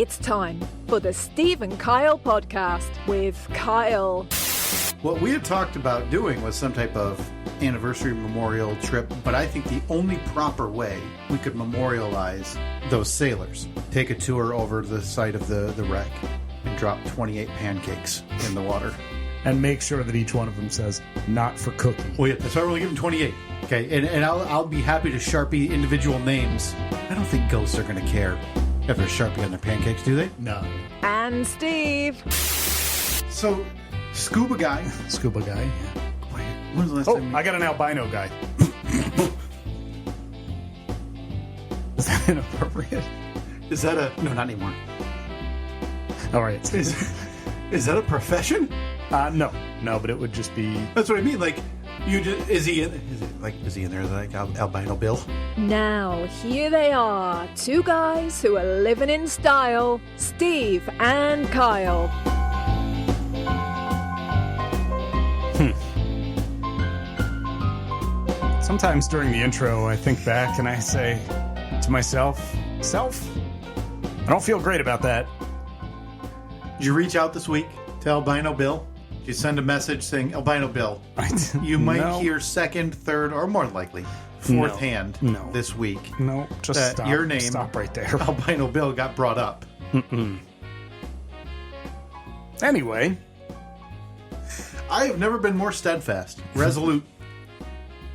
It's time for the Steve and Kyle podcast with Kyle. What we had talked about doing was some type of anniversary memorial trip, but I think the only proper way we could memorialize those sailors, take a tour over to the site of the wreck and drop 28 pancakes in the water. And make sure that each one of them says, not for cooking. Well, yeah, that's why we're only giving 28. Okay, and I'll be happy to Sharpie individual names. I don't think ghosts are going to care if they're Sharpie on their pancakes, do they? No. And Steve. So, Scuba Guy. Scuba guy, yeah. Wait, when was the last time? I got an albino guy. Is that inappropriate? Is that a... No, not anymore. All right. Is that a profession? No, but it would just be... That's what I mean. Like, you just... Is he in there like albino Bill? Now, here they are, two guys who are living in style, Steve and Kyle. Sometimes during the intro, I think back and I say to myself, I don't feel great about that. Did you reach out this week to albino Bill? Did you send a message saying, albino Bill, you might hear second, third, or more likely, fourth hand this week. No, just that stop. Your name, Stop right there. albino Bill, got brought up. Anyway. I have never been more steadfast, resolute,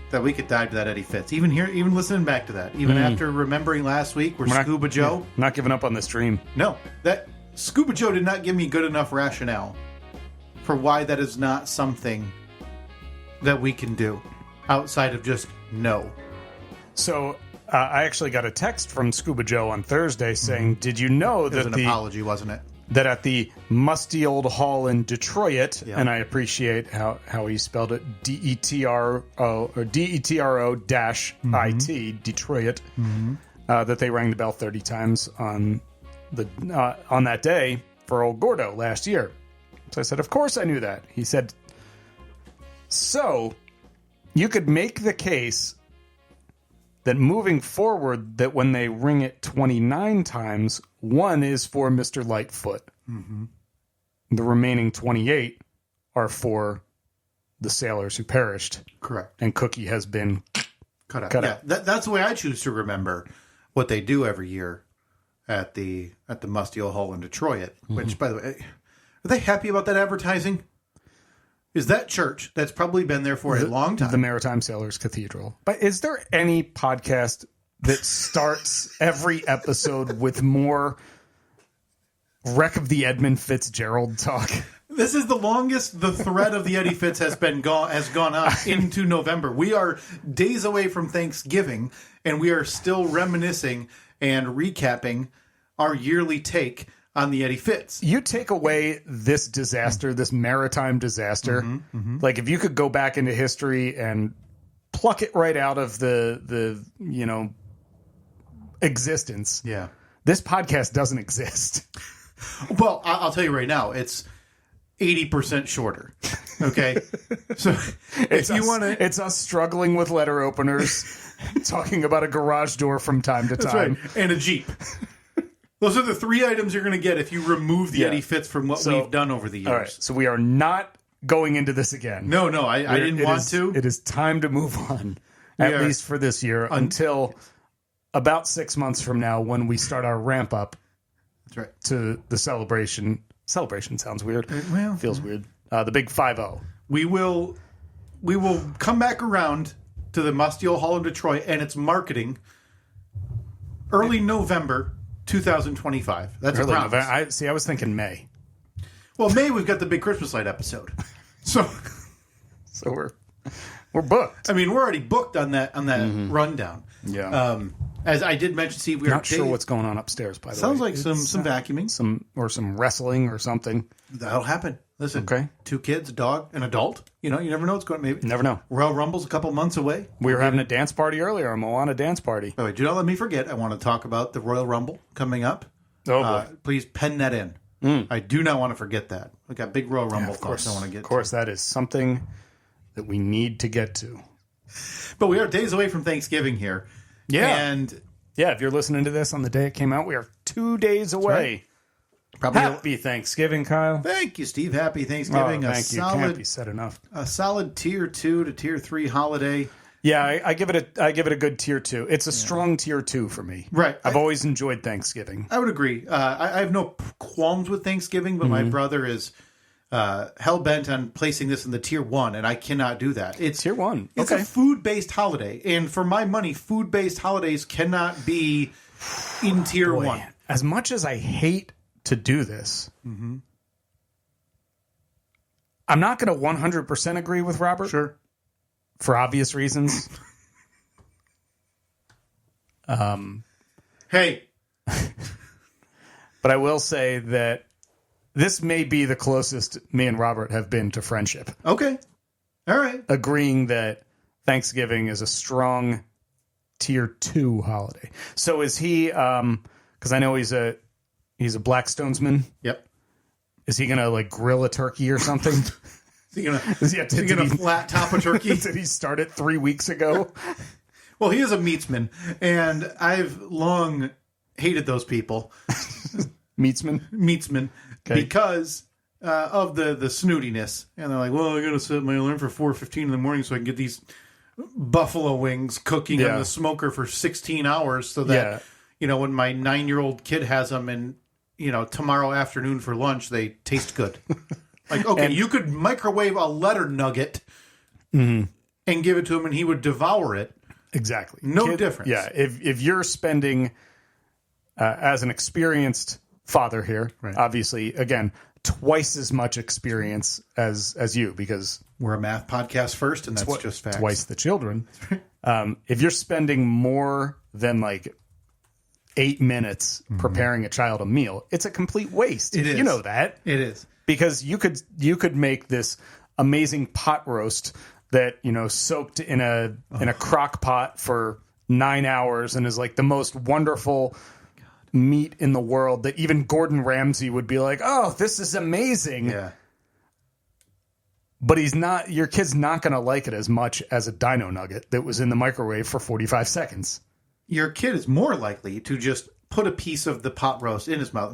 that we could dive to that Eddie Fitz. Even listening back to that, even after remembering last week where Scuba Joe... Not giving up on this dream. No, that Scuba Joe did not give me good enough rationale for why that is not something that we can do outside of just no. So, I actually got a text from Scuba Joe on Thursday saying, did you know that it was an apology, wasn't it? That at the musty old hall in Detroit, and I appreciate how he spelled it, DETRO or DETRO-IT, Detroit, that they rang the bell 30 times on that day for old Gordo last year. So I said, of course I knew that. He said, so you could make the case that moving forward, that when they ring it 29 times, one is for Mr. Lightfoot. Mm-hmm. The remaining 28 are for the sailors who perished. Correct. And Cookie has been cut out. Yeah, that's the way I choose to remember what they do every year at the Musty Old Hall in Detroit. Which, by the way, are they happy about that advertising? Is that church that's probably been there for a long time? The Maritime Sailors Cathedral. But is there any podcast that starts every episode with more Wreck of the Edmund Fitzgerald talk? This is the longest the thread of the Eddie Fitz has gone on into November. We are days away from Thanksgiving, and we are still reminiscing and recapping our yearly take on the Eddie Fitz. You take away this disaster, this maritime disaster, like if you could go back into history and pluck it right out of the existence. Yeah. This podcast doesn't exist. Well, I'll tell you right now, it's 80% shorter. Okay? So if you want to... It's us struggling with letter openers, talking about a garage door from time to time. That's right. And a Jeep. Those are the three items you're going to get if you remove the Eddie Fitz from what we've done over the years. All right, so we are not going into this again. No, I didn't want to. It is time to move on, at least for this year, until about 6 months from now when we start our ramp up. That's right. To the celebration. Celebration sounds weird. Well, feels weird. The big 5-0. We will come back around to the Musty Old Hall in Detroit and its marketing early November 2025. That's a promise. I was thinking May. Well, May we've got the big Christmas light episode. So we're booked. I mean, we're already booked on that rundown. Yeah. As I did mention, Steve, we are not sure what's going on upstairs. By the way, sounds like some vacuuming, some wrestling or something. That'll happen. Listen, okay. 2 kids, a dog, an adult. You never know what's going. Maybe never know. Royal Rumble's a couple months away. We were having a dance party earlier, a Moana dance party. By the way, do not let me forget. I want to talk about the Royal Rumble coming up. Oh boy. Please pen that in. I do not want to forget that. We got big Royal Rumble. Of course, I want to get. Of course, that is something that we need to get to. But we are days away from Thanksgiving here. Yeah. And yeah, if you're listening to this on the day it came out, we are 2 days away. Right. Probably. Happy Thanksgiving, Kyle. Thank you, Steve. Happy Thanksgiving. Oh, thank you. Can't be said enough. A solid tier 2 to tier 3 holiday. Yeah, I give it a good tier 2. It's a strong tier 2 for me. Right. I've always enjoyed Thanksgiving. I would agree. I have no qualms with Thanksgiving, but my brother is hell bent on placing this in the tier 1, and I cannot do that. It's tier 1. It's a food-based holiday, and for my money, food-based holidays cannot be in tier 1. As much as I hate to do this, I'm not going to 100% agree with Robert. Sure. For obvious reasons. Hey. But I will say that this may be the closest me and Robert have been to friendship. Okay. All right. Agreeing that Thanksgiving is a strong tier 2 holiday. So is he, because I know he's a Blackstonesman. Yep. Is he going to like grill a turkey or something? Is he gonna flat top a turkey? Did he start it 3 weeks ago? Well, he is a meatsman, and I've long hated those people. Meatsman. Okay. Because of the snootiness. And they're like, well, I got to set my alarm for 4:15 in the morning so I can get these buffalo wings cooking in the smoker for 16 hours so that, when my 9-year-old kid has them and, tomorrow afternoon for lunch, they taste good. Like, okay, you could microwave a letter nugget and give it to him and he would devour it. Exactly. No difference. Yeah. If you're spending, as an experienced father here, obviously, again, twice as much experience as you, because we're a math podcast first, and that's just facts. Twice the children. If you're spending more than like 8 minutes preparing a child a meal, it's a complete waste. It is. You know that. It is. Because you could make this amazing pot roast that, soaked in a crock pot for 9 hours and is like the most wonderful meat in the world that even Gordon Ramsay would be like, oh, this is amazing. Yeah. But your kid's not going to like it as much as a dino nugget that was in the microwave for 45 seconds. Your kid is more likely to just put a piece of the pot roast in his mouth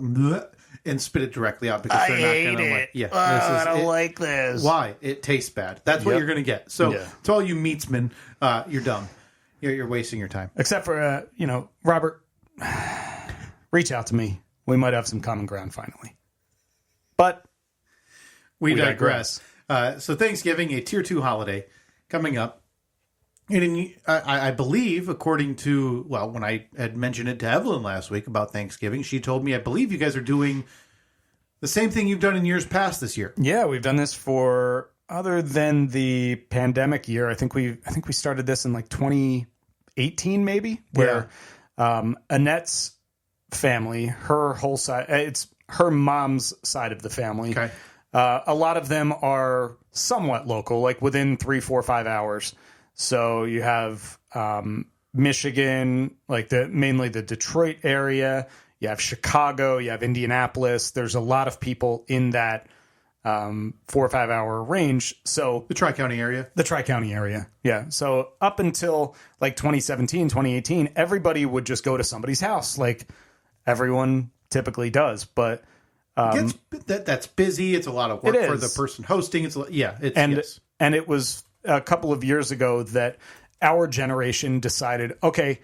and spit it directly out because they're not going to like. Yeah, I don't like this. Why? It tastes bad. That's what you're going to get. So to all you meatsmen, you're dumb. You're wasting your time. Except for Robert, reach out to me. We might have some common ground finally. But we digress. So Thanksgiving, a tier 2 holiday coming up. And I believe, according to, when I had mentioned it to Evelyn last week about Thanksgiving, she told me, I believe you guys are doing the same thing you've done in years past this year. Yeah, we've done this for, other than the pandemic year, I think we started this in like 2018 maybe, where Annette's family, her whole side, it's her mom's side of the family. Okay. A lot of them are somewhat local, like within 3, 4, 5 hours. So you have Michigan, like mainly the Detroit area. You have Chicago. You have Indianapolis. There's a lot of people in that 4 or 5 hour range. So the Tri-County area. Yeah. So up until like 2017, 2018, everybody would just go to somebody's house, like everyone typically does. But that's busy. It's a lot of work for the person hosting. And it was a couple of years ago that our generation decided, okay,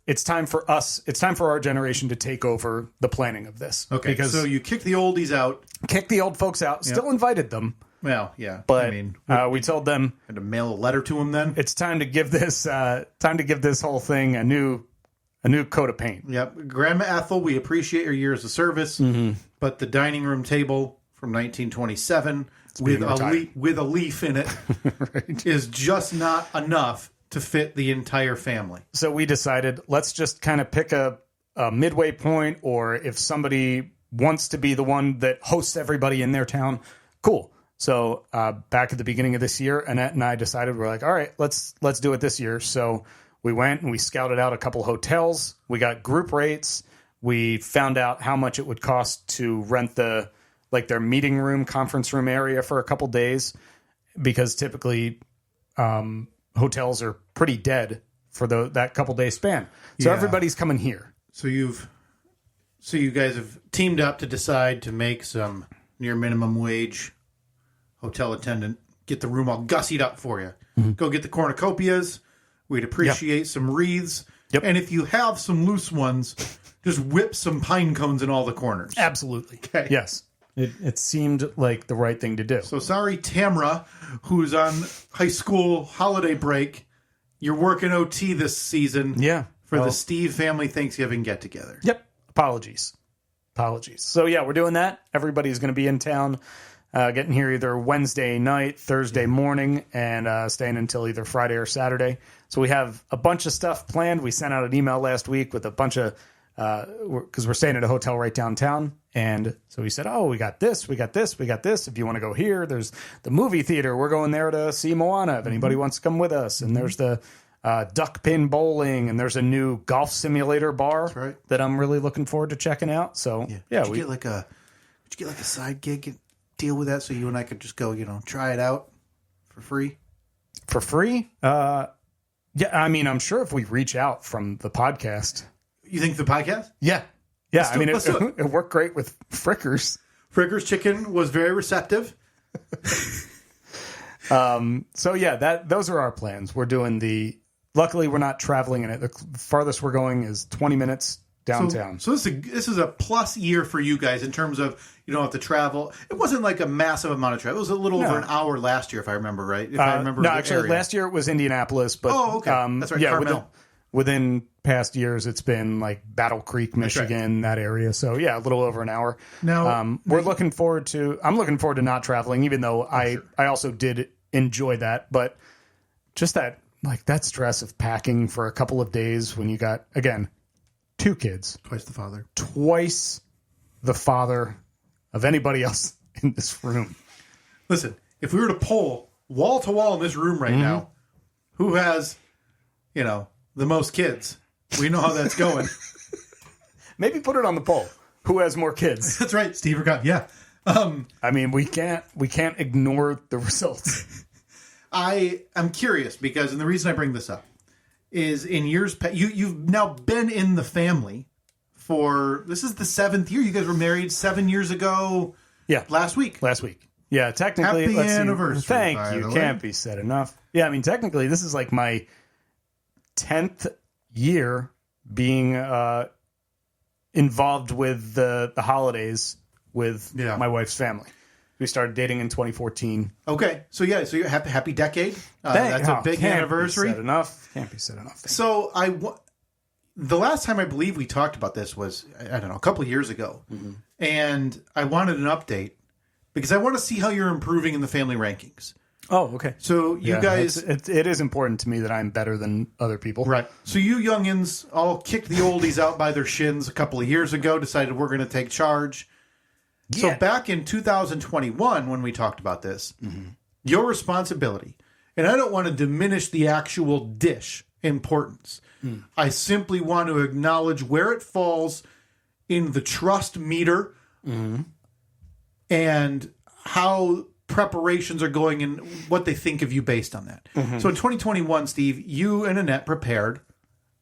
it's time for our generation to take over the planning of this. Okay, so you kick the oldies out. Kick the old folks out. Still invited them. Well, yeah. But we told them, had to mail a letter to them then? It's time to give this whole thing a new coat of paint. Yep. Grandma Ethel, we appreciate your years of service, but the dining room table from 1927 with a leaf in it is just not enough to fit the entire family. So we decided, let's just kind of pick a midway point, or if somebody wants to be the one that hosts everybody in their town, cool. So back at the beginning of this year, Annette and I decided, we're like, all right, let's do it this year. So we went and we scouted out a couple hotels. We got group rates. We found out how much it would cost to rent their meeting room, conference room area for a couple days, because typically hotels are pretty dead for that couple day span. So everybody's coming here. So So you guys have teamed up to decide to make some near minimum wage hotel attendant get the room all gussied up for you. Go get the cornucopias. We'd appreciate some wreaths. Yep. And if you have some loose ones, just whip some pine cones in all the corners. Absolutely. Okay. Yes. It seemed like the right thing to do. So sorry, Tamra, who's on high school holiday break. You're working OT this season. Yeah. For the Steve family Thanksgiving get-together. Yep. Apologies. So, yeah, we're doing that. Everybody's going to be in town, getting here either Wednesday night, Thursday morning, and staying until either Friday or Saturday. So we have a bunch of stuff planned. We sent out an email last week with a bunch of, because we're staying at a hotel right downtown. And so we said, we got this, we got this, we got this. If you want to go here, there's the movie theater. We're going there to see Moana if anybody wants to come with us. And there's the duck pin bowling, and there's a new golf simulator bar that I'm really looking forward to checking out. So Did you get like a side gig and deal with that so you and I could just go, try it out for free? For free? Yeah, I mean, I'm sure if we reach out from the podcast. You think the podcast? Yeah. I mean, it worked great with Frickers. Frickers Chicken was very receptive. So yeah, those are our plans. We're doing luckily we're not traveling in it. The farthest we're going is 20 minutes downtown. So this is a plus year for you guys in terms of you don't have to travel. It wasn't like a massive amount of travel. It was a little over an hour last year, if I remember right. If I remember actually, last year it was Indianapolis. But okay, that's right. Yeah, Carmel. Within past years, it's been like Battle Creek, Michigan, that area. So yeah, a little over an hour. Now I'm looking forward to not traveling, even though I also did enjoy that, but just that stress of packing for a couple of days when you got, again, 2 kids. Twice the father of anybody else in this room. Listen, if we were to poll wall to wall in this room right now, who has, the most kids, we know how that's going. Maybe put it on the poll. Who has more kids? That's right, Steve or God. Yeah. I mean, we can't ignore the results. I'm curious because, and the reason I bring this up is in years past, you've now been in the family this is the 7th year. You guys were married 7 years ago. Yeah. Last week. Yeah, technically. Happy anniversary. Thank you. Can't be said enough. Yeah, I mean, technically, this is like my 10th year being involved with the holidays with my wife's family. We started dating in 2014. Okay. So you're happy decade. That's a big anniversary. Can't be said enough. So the last time I believe we talked about this was, I don't know, a couple of years ago. And I wanted an update because I want to see how you're improving in the family rankings. Oh, okay. So you guys... It is important to me that I'm better than other people. Right. So you youngins all kicked the oldies out by their shins a couple of years ago, decided we're going to take charge. Yeah. So back in 2021, when we talked about this, your responsibility, and I don't want to diminish the actual dish importance. I simply want to acknowledge where it falls in the trust meter and how preparations are going and what they think of you based on that. So in 2021, Steve, you and Annette prepared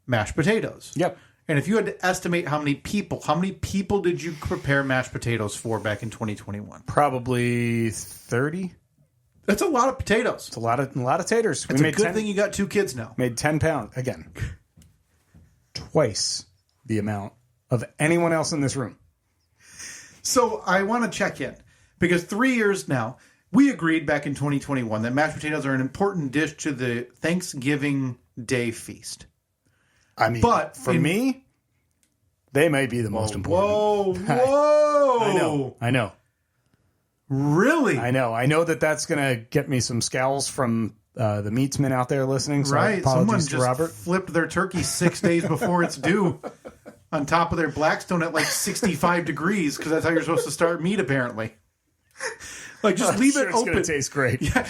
mashed potatoes. Yep. And if you had to estimate how many people did you prepare mashed potatoes for back in 2021? Probably 30. That's a lot of potatoes. It's a lot of taters. It's a good thing you got 2 kids now. Made 10 pounds. Again, twice the amount of anyone else in this room. So I want to check in because 3 years now, we agreed back in 2021 that mashed potatoes are an important dish to the Thanksgiving Day feast. I mean, but for me, they may be the most important. Whoa! I know. Really? I know that's going to get me some scowls from the meatsmen out there listening. So right. Someone to just Robert. Flipped their turkey 6 days before it's due on top of their Blackstone at like 65 degrees because that's how you're supposed to start meat, apparently. Like, just leave it open. It's going to taste great. Yeah,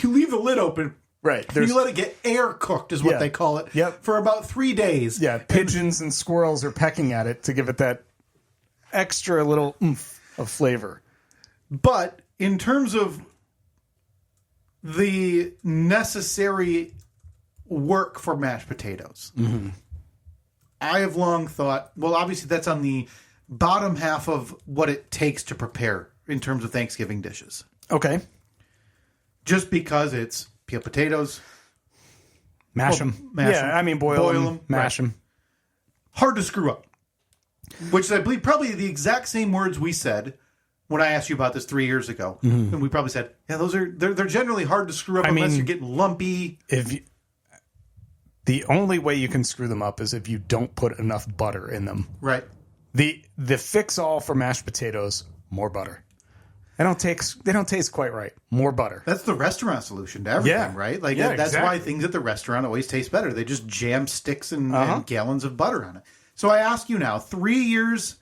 you leave the lid open. Right. You let it get air cooked is what they call it. Yep. For about 3 days. Yeah. Pigeons and squirrels are pecking at it to give it that extra little oomph of flavor. But in terms of the necessary work for mashed potatoes, I have long thought, well, obviously that's on the bottom half of what it takes to prepare in terms of Thanksgiving dishes. Okay. Just because it's peeled potatoes. Mash them. Yeah, I mean, boil them, mash them. Hard to screw up. Which is, I believe, probably the exact same words we said when I asked you about this 3 years ago. Mm-hmm. And we probably said, yeah, they're generally hard to screw up unless you're getting lumpy. The only way you can screw them up is if you don't put enough butter in them. Right. The fix-all for mashed potatoes, more butter. They don't taste quite right. More butter. That's the restaurant solution to everything, right? Like that's why things at the restaurant always taste better. They just jam sticks and gallons of butter on it. So I ask you now, 3 years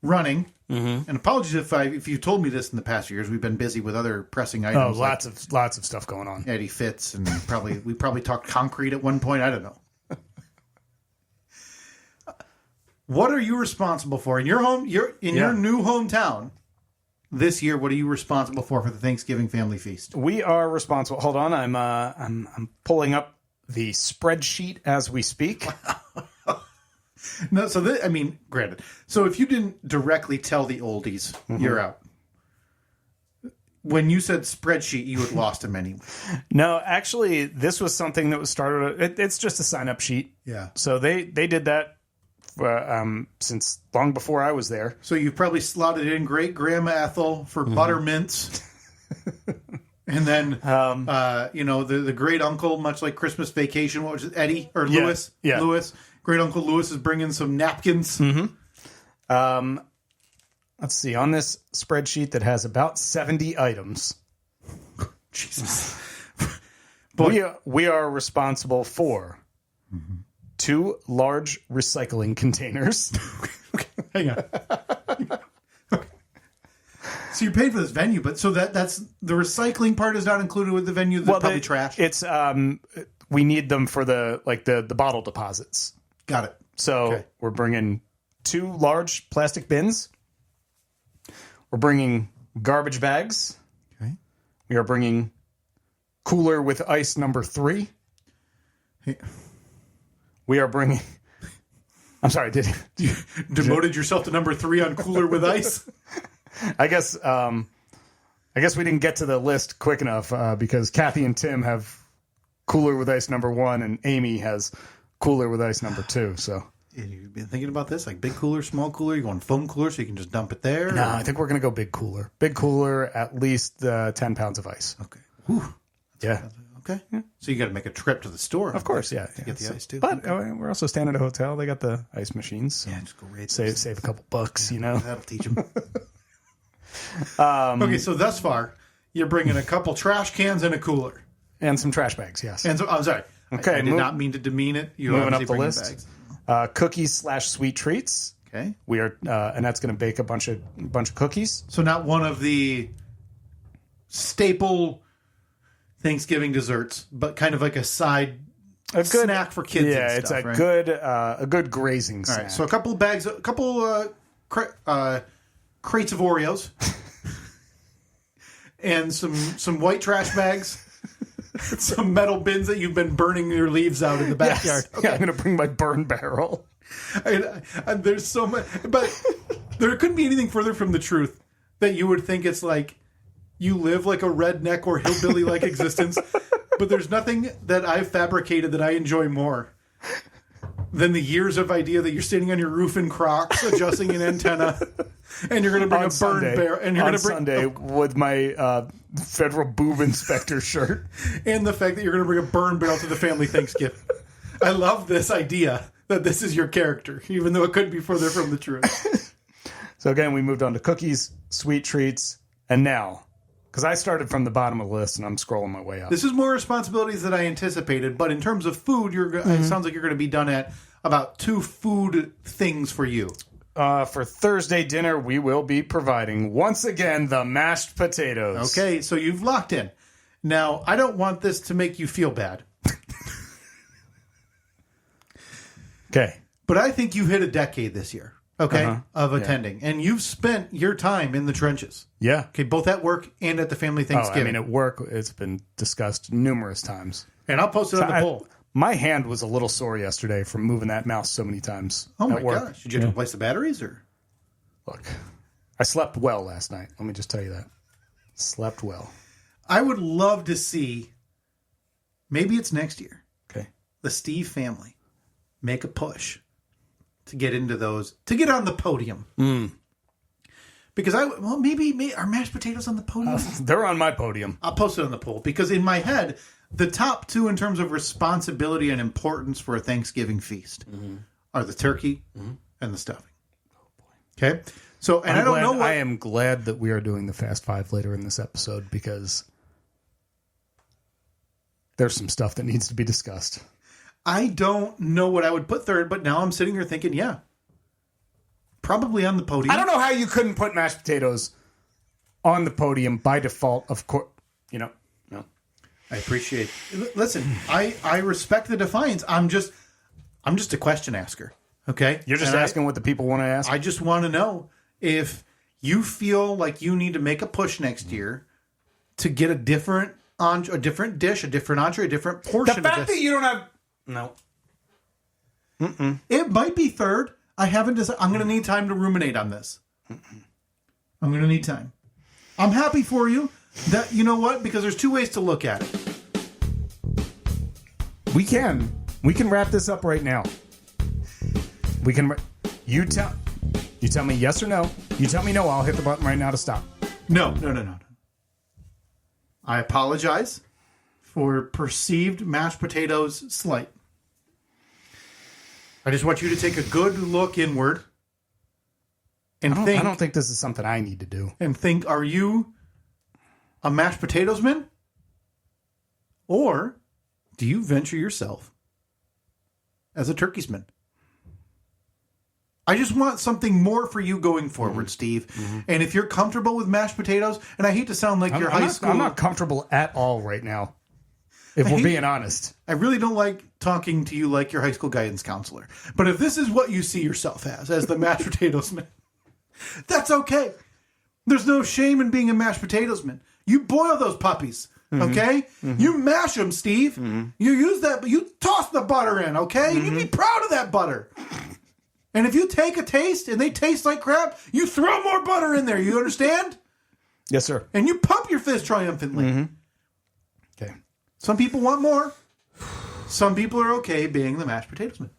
running, and apologies if you told me this in the past years. We've been busy with other pressing items. Oh, lots of stuff going on. Eddie Fitz, and we probably talked concrete at one point. I don't know. What are you responsible for in your home? Your new hometown this year. What are you responsible for the Thanksgiving family feast? We are responsible. Hold on, I'm pulling up the spreadsheet as we speak. No, so granted. So if you didn't directly tell the oldies, you're out. When you said spreadsheet, you had lost them anyway. No, actually, this was something that was started. It's just a sign-up sheet. Yeah. So they did that since long before I was there. So you probably slotted in Great Grandma Ethel for buttermints. And then, the great uncle, much like Christmas Vacation, what was it, Eddie or Lewis? Yeah. Lewis. Great Uncle Lewis is bringing some napkins. Mm-hmm. Let's see. On this spreadsheet that has about 70 items, Jesus, we are responsible for 2 large recycling containers. Hang on. So you paid for this venue, but so that's the recycling part is not included with the venue. Probably trash. It's we need them for the bottle deposits. Got it. So We're bringing 2 large plastic bins. We're bringing garbage bags. Okay. We are bringing cooler with ice number 3. Hey. We are bringing. I'm sorry. Did you demoted yourself to number 3 on cooler with ice? I guess we didn't get to the list quick enough because Kathy and Tim have cooler with ice number 1 and Amy has cooler with ice number 2. So you've been thinking about this, like big cooler, small cooler. You going foam cooler so you can just dump it there? No, I think we're gonna go big cooler. Big cooler, at least 10 pounds of ice. Okay. Whew. Yeah. Okay. Yeah. So you got to make a trip to the store, of course. Yeah. To get the ice too. But we're also staying at a hotel. They got the ice machines. So just go raid. Save a couple bucks. That'll teach them. Okay, so thus far, you're bringing a couple trash cans and a cooler. And some trash bags, yes. And so, I'm sorry. Okay, I did not mean to demean it. You're moving up the list. Cookies/sweet treats. Okay. We are, and that's going to bake a bunch of cookies. So not one of the staple Thanksgiving desserts, but kind of like a snack for kids. Yeah, and stuff, it's right? a good grazing snack. All right, so a couple crates of Oreos, and some white trash bags. Some metal bins that you've been burning your leaves out in the backyard. Yes. Okay. Yeah, I'm going to bring my burn barrel. And there's so much, but there couldn't be anything further from the truth that you would think it's like you live like a redneck or hillbilly-like existence. But there's nothing that I've fabricated that I enjoy more than the years of idea that you're standing on your roof in Crocs, adjusting an antenna, and you're going to bring a burn barrel. And you're going to bring Sunday with my federal boob inspector shirt, and the fact that you're going to bring a burn barrel to the family Thanksgiving. I love this idea that this is your character, even though it couldn't be further from the truth. So again, we moved on to cookies, sweet treats, and now, because I started from the bottom of the list and I'm scrolling my way up. This is more responsibilities than I anticipated, but in terms of food, it sounds like you're going to be done at about 2 food things for you. For Thursday dinner, we will be providing, once again, the mashed potatoes. Okay, so you've locked in. Now, I don't want this to make you feel bad. Okay. But I think you hit a decade this year, of attending. Yeah. And you've spent your time in the trenches. Yeah. Okay, both at work and at the family Thanksgiving. At work, it's been discussed numerous times. And I'll post it on the poll. My hand was a little sore yesterday from moving that mouse so many times. Oh my gosh! Did you have to replace the batteries, or? Look, I slept well last night. Let me just tell you that. Slept well. I would love to see, maybe it's next year, Okay. the Steve family make a push to get into those, to get on the podium. Because maybe are mashed potatoes on the podium? They're on my podium. I'll post it on the poll because in my head, the top two in terms of responsibility and importance for a Thanksgiving feast are the turkey and the stuffing. Okay? So, and I am glad that we are doing the Fast Five later in this episode because there's some stuff that needs to be discussed. I don't know what I would put third, but now I'm sitting here thinking, yeah, probably on the podium. I don't know how you couldn't put mashed potatoes on the podium by default, of course. No. I appreciate it. Listen, I respect the defiance. I'm just a question asker. Okay? You're just asking what the people want to ask? I just want to know if you feel like you need to make a push next year to get a different dish, a different entree, a different portion. The fact that you don't have... No. It might be third. I haven't decided. I'm going to need time to ruminate on this. I'm going to need time. I'm happy for you. That, you know what? Because there's two ways to look at it. We can wrap this up right now. You tell me yes or no. You tell me no, I'll hit the button right now to stop. No. I apologize for perceived mashed potatoes slight. I just want you to take a good look inward and think. I don't think this is something I need to do. And think, are you a mashed potatoes man? Or do you venture yourself as a turkeys man? I just want something more for you going forward, Steve. And if you're comfortable with mashed potatoes, and I hate to sound like your high school... I'm not comfortable at all right now, if we're being honest. I really don't like talking to you like your high school guidance counselor. But if this is what you see yourself as the mashed potatoes man, that's okay. There's no shame in being a mashed potatoes man. You boil those puppies, okay? You mash them, Steve. You use that, but you toss the butter in, okay? You be proud of that butter. And if you take a taste and they taste like crap, you throw more butter in there. You understand? Yes, sir. And you pump your fist triumphantly. Okay. Some people want more. Some people are okay being the mashed potatoes man.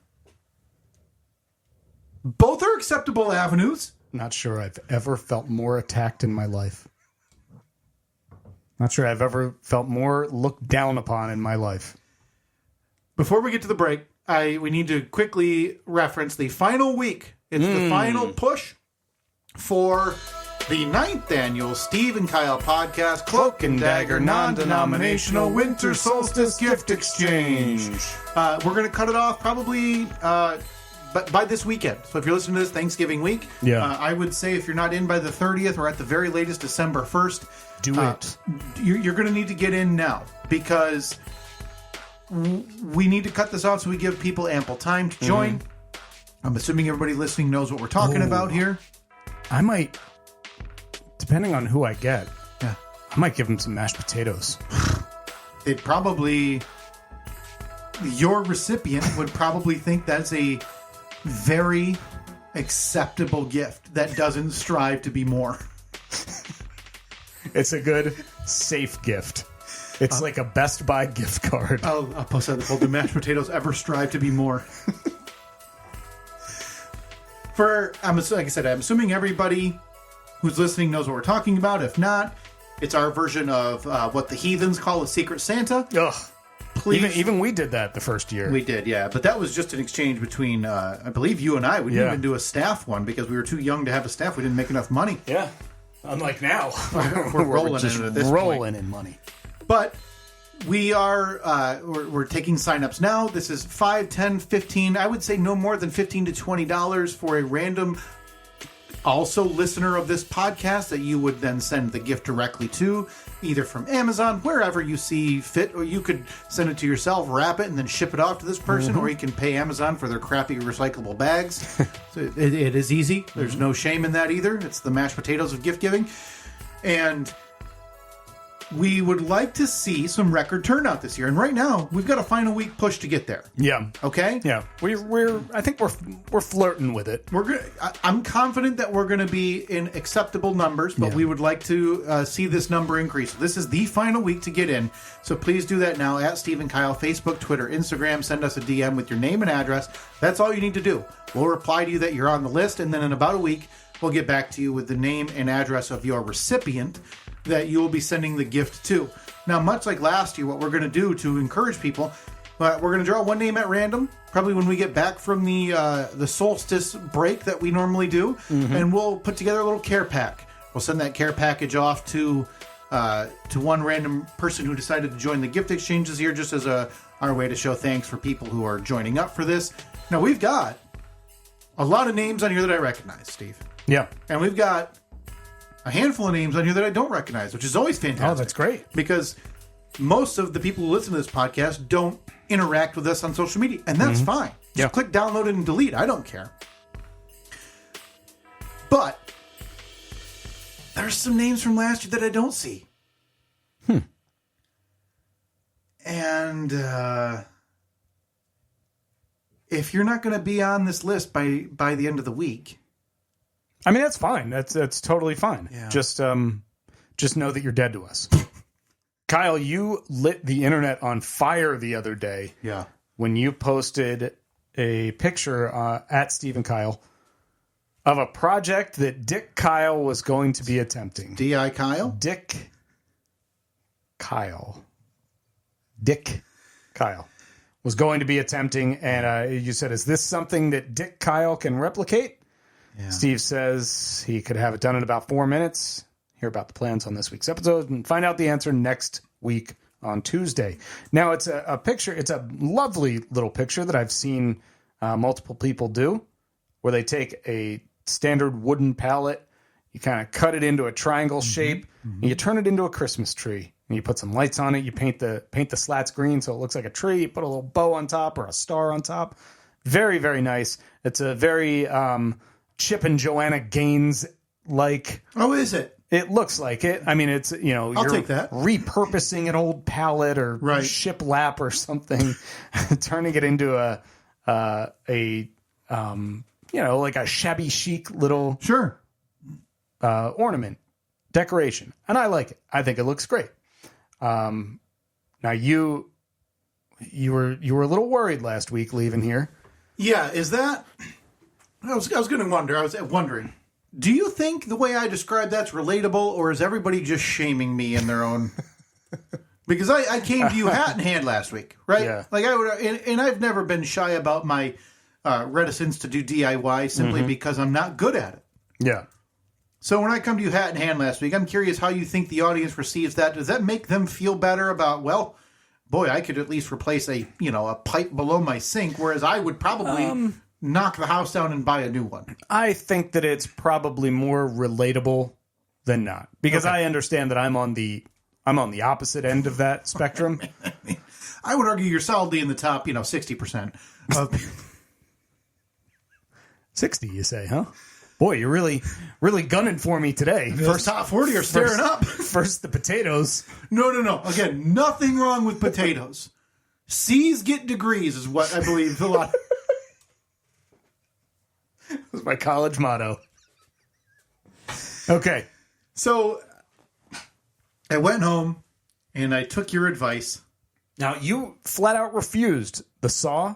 Both are acceptable avenues. Not sure I've ever felt more attacked in my life. Not sure I've ever felt more looked down upon in my life. Before we get to the break, we need to quickly reference the final week. It's the final push for the 9th annual Steve and Kyle podcast, Cloak and Dagger non-denominational Winter Solstice Gift Exchange. We're going to cut it off probably by this weekend. So if you're listening to this Thanksgiving week, I would say if you're not in by the 30th or at the very latest December 1st, do it. You're going to need to get in now because we need to cut this off so we give people ample time to join. I'm assuming everybody listening knows what we're talking about here. I might, depending on who I get, I might give them some mashed potatoes. It probably, your recipient would probably think that's a very acceptable gift that doesn't strive to be more. It's a good, safe gift. It's like a Best Buy gift card. I'll post that. Do mashed potatoes ever strive to be more? Like I said, I'm assuming everybody who's listening knows what we're talking about. If not, it's our version of what the heathens call a Secret Santa. Ugh. Please. Even we did that the first year. We did, yeah. But that was just an exchange between, I believe, you and I. We didn't even do a staff one because we were too young to have a staff. We didn't make enough money. Yeah. Unlike now. We're rolling in at this point. Rolling in money. But we are we're taking signups now. This is $5, $10, $15. I would say no more than $15 to $20 for a random also listener of this podcast that you would then send the gift directly to, either from Amazon, wherever you see fit, or you could send it to yourself, wrap it, and then ship it off to this person, or you can pay Amazon for their crappy recyclable bags. So it is easy. There's no shame in that either. It's the mashed potatoes of gift giving. And we would like to see some record turnout this year. And right now, we've got a final week push to get there. Yeah. Okay? Yeah. I think we're flirting with it. I'm confident that we're going to be in acceptable numbers, but we would like to see this number increase. This is the final week to get in, so please do that now at Steve and Kyle, Facebook, Twitter, Instagram. Send us a DM with your name and address. That's all you need to do. We'll reply to you that you're on the list, and then in about a week, we'll get back to you with the name and address of your recipient that you will be sending the gift to. Now, much like last year, what we're going to do to encourage people, we're going to draw one name at random, probably when we get back from the solstice break that we normally do, and we'll put together a little care pack. We'll send that care package off to one random person who decided to join the gift exchanges here, just as our way to show thanks for people who are joining up for this. Now, we've got a lot of names on here that I recognize, Steve. Yeah. And we've got a handful of names on here that I don't recognize, which is always fantastic. Oh, that's great. Because most of the people who listen to this podcast don't interact with us on social media, and that's fine. Just click download it and delete. I don't care. But there's some names from last year that I don't see. And if you're not going to be on this list by the end of the week, I mean, that's fine. That's totally fine. Yeah. Just know that you're dead to us. Kyle, you lit the internet on fire the other day. Yeah. When you posted a picture at Steve and Kyle of a project that Dick Kyle was going to be attempting. D.I. Kyle? Dick Kyle was going to be attempting, and you said, is this something that Dick Kyle can replicate? Yeah. Steve says he could have it done in about 4 minutes. Hear about the plans on this week's episode and find out the answer next week on Tuesday. Now, it's a picture. It's a lovely little picture that I've seen multiple people do, where they take a standard wooden pallet, you kind of cut it into a triangle shape, and you turn it into a Christmas tree. And you put some lights on it. You paint the slats green so it looks like a tree. You put a little bow on top or a star on top. Very, very nice. It's a very Chip and Joanna Gaines like. Oh, is it? It looks like it. I mean, it's, you're take that. repurposing an old pallet or shiplap or something, turning it into a like a shabby chic little ornament decoration. And I like it. I think it looks great. Now you were a little worried last week leaving here. Yeah, is that? I was going to wonder. I was wondering. Do you think the way I described that's relatable, or is everybody just shaming me in their own? Because I came to you hat in hand last week, right? Yeah. Like I would, and I've never been shy about my reticence to do DIY simply because I'm not good at it. Yeah. So when I come to you hat in hand last week, I'm curious how you think the audience receives that. Does that make them feel better about, well, boy, I could at least replace a pipe below my sink, whereas I would probably knock the house down and buy a new one? I think that it's probably more relatable than not, because I understand that I'm on the opposite end of that spectrum. I would argue you're solidly in the top, 60%. 60, you say, huh? Boy, you're really, really gunning for me today. First top 40 are staring up. First the potatoes. No. Again, nothing wrong with potatoes. C's get degrees is what I believe a lot. That was my college motto. Okay. So I went home and I took your advice. Now, you flat out refused the saw.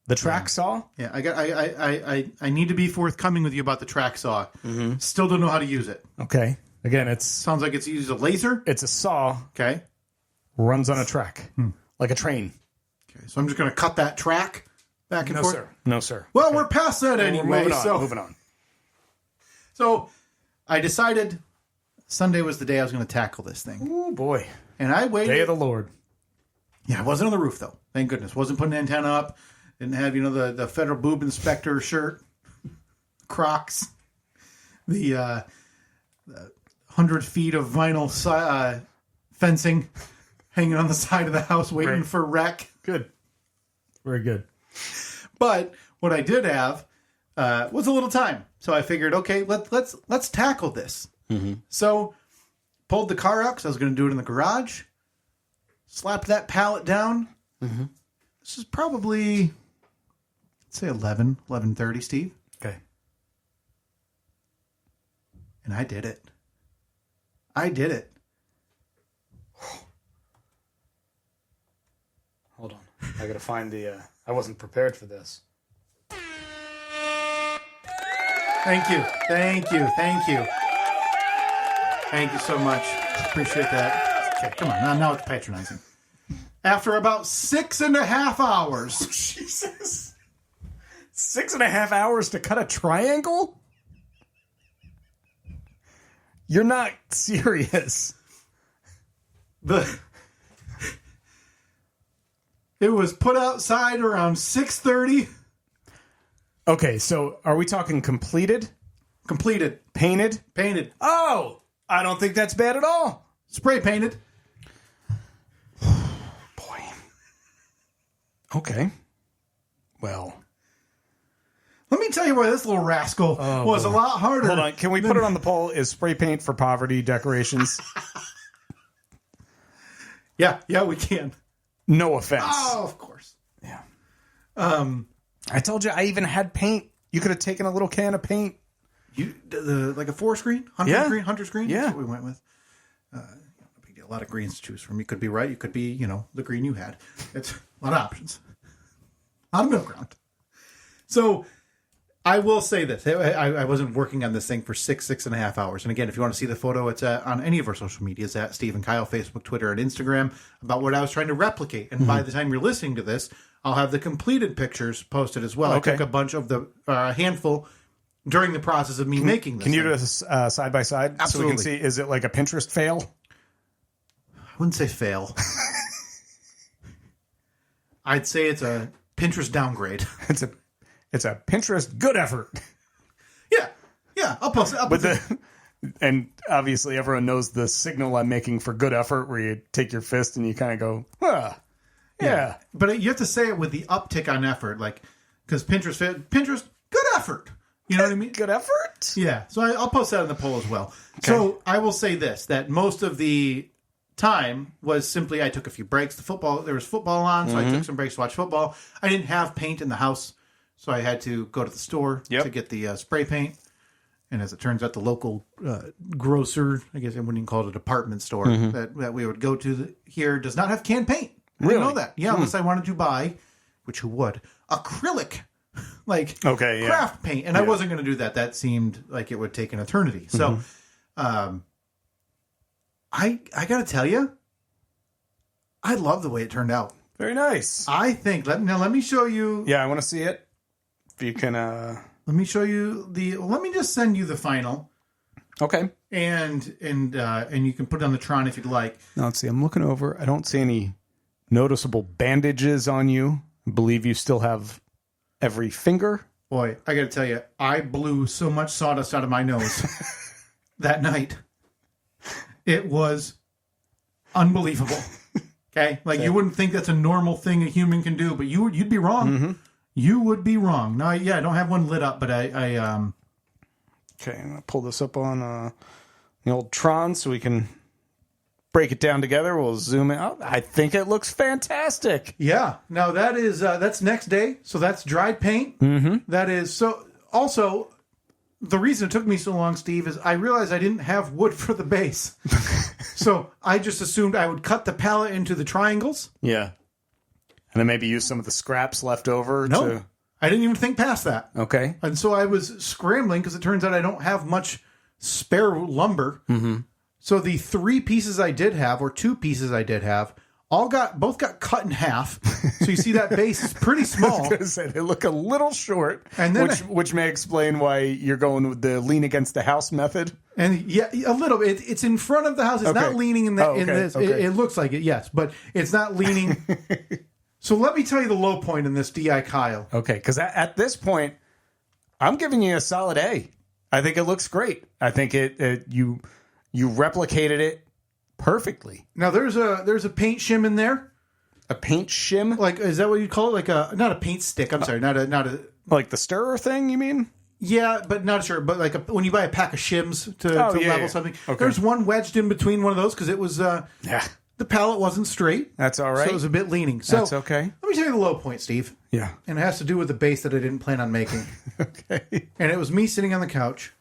The track saw? Yeah, I need to be forthcoming with you about the track saw. Mm-hmm. Still don't know how to use it. Okay. Again, sounds like it's used a laser. It's a saw. Okay. Runs on a track. Like a train. Okay, so I'm just going to cut that track back and forth. No, sir. Well, we're past that anyway. Moving on. So I decided Sunday was the day I was going to tackle this thing. Oh, boy. And I waited. Day of the Lord. Yeah, I wasn't on the roof, though. Thank goodness. Wasn't putting an antenna up. Didn't have, the federal boob inspector shirt, Crocs, the 100 feet of vinyl fencing hanging on the side of the house waiting for wreck. Good. Very good. But what I did have was a little time. So I figured, okay, let's tackle this. Mm-hmm. So pulled the car out because I was going to do it in the garage. Slapped that pallet down. Mm-hmm. This is probably, let's say 11:30, Steve. Okay. And I did it. Hold on. I got to find the... I wasn't prepared for this. Thank you. Thank you so much. Appreciate that. Okay, come on. Now it's patronizing. After about 6.5 hours. Jesus. 6.5 hours to cut a triangle? You're not serious. It was put outside around 6:30. Okay, so are we talking completed? Completed. Painted? Painted. Oh, I don't think that's bad at all. Spray painted. Boy. Okay. Well. Let me tell you why this little rascal was a lot harder. Hold on. Can we put it on the poll? Is spray paint for poverty decorations? Yeah, we can. No offense. Oh, of course. Yeah. I told you I even had paint. You could have taken a little can of paint. Like a 4-screen? 100 screen? Yeah. That's what we went with. A lot of greens to choose from. You could be right. You could be, the green you had. It's a lot of options. A lot of middle ground. So I will say this. I wasn't working on this thing for 6.5 hours. And again, if you want to see the photo, it's on any of our social medias at Steve and Kyle, Facebook, Twitter, and Instagram about what I was trying to replicate. And by the time you're listening to this, I'll have the completed pictures posted as well. Okay. I took a bunch of the handful during the process of me making this. Can you do this side by side? Absolutely. So we can see, is it like a Pinterest fail? I wouldn't say fail. I'd say it's a Pinterest downgrade. It's a Pinterest good effort. Yeah. I'll post it. And obviously everyone knows the signal I'm making for good effort, where you take your fist and you kind of go, yeah. But you have to say it with the uptick on effort, like, because Pinterest, good effort. You know what I mean? Good effort? Yeah. So I'll post that in the poll as well. Okay. So I will say this, that most of the time was simply I took a few breaks. There was football on, so I took some breaks to watch football. I didn't have paint in the house, so I had to go to the store to get the spray paint. And as it turns out, the local grocer, I guess I wouldn't even call it a department store, that we would go to here does not have canned paint. I didn't know that. Yeah, unless I wanted to buy, which who would, acrylic, craft paint. And I wasn't going to do that. That seemed like it would take an eternity. So I got to tell you, I love the way it turned out. Very nice. I think, let me show you. Yeah, I want to see it. If you can... Let me show you let me just send you the final. Okay. And you can put it on the Tron if you'd like. Now, let's see. I'm looking over. I don't see any noticeable bandages on you. I believe you still have every finger. Boy, I got to tell you, I blew so much sawdust out of my nose that night. It was unbelievable. Okay? You wouldn't think that's a normal thing a human can do, but you'd be wrong. Mm-hmm. You would be wrong. No, I don't have one lit up, but I Okay, I'm going to pull this up on the old Tron so we can break it down together. We'll zoom out. I think it looks fantastic. Yeah. Now, that is that's next day, so that's dried paint. Mm-hmm. That is... So, also, the reason it took me so long, Steve, is I realized I didn't have wood for the base. So, I just assumed I would cut the pallet into the triangles. Yeah. And then maybe use some of the scraps left over. No, I didn't even think past that. Okay. And so I was scrambling because it turns out I don't have much spare lumber. Mm-hmm. So the 3 pieces I did have, or 2 pieces I did have, both got cut in half. So you see that base is pretty small. I was going to say, they look a little short, and then which may explain why you're going with the lean against the house method. And yeah, a little bit. It's in front of the house. It's not leaning in this. Okay. It looks like it, yes, but it's not leaning. So let me tell you the low point in this DI Kyle. Okay, because at this point, I'm giving you a solid A. I think it looks great. I think you replicated it perfectly. Now there's a paint shim in there. A paint shim? Is that what you call it? Not a paint stick. I'm sorry, not a like the stirrer thing. You mean? Yeah, but not sure. But like when you buy a pack of shims to level something, there's one wedged in between one of those because it was the pallet wasn't straight. That's all right. So it was a bit leaning. So that's okay. Let me tell you the low point, Steve. Yeah. And it has to do with the base that I didn't plan on making. Okay. And it was me sitting on the couch,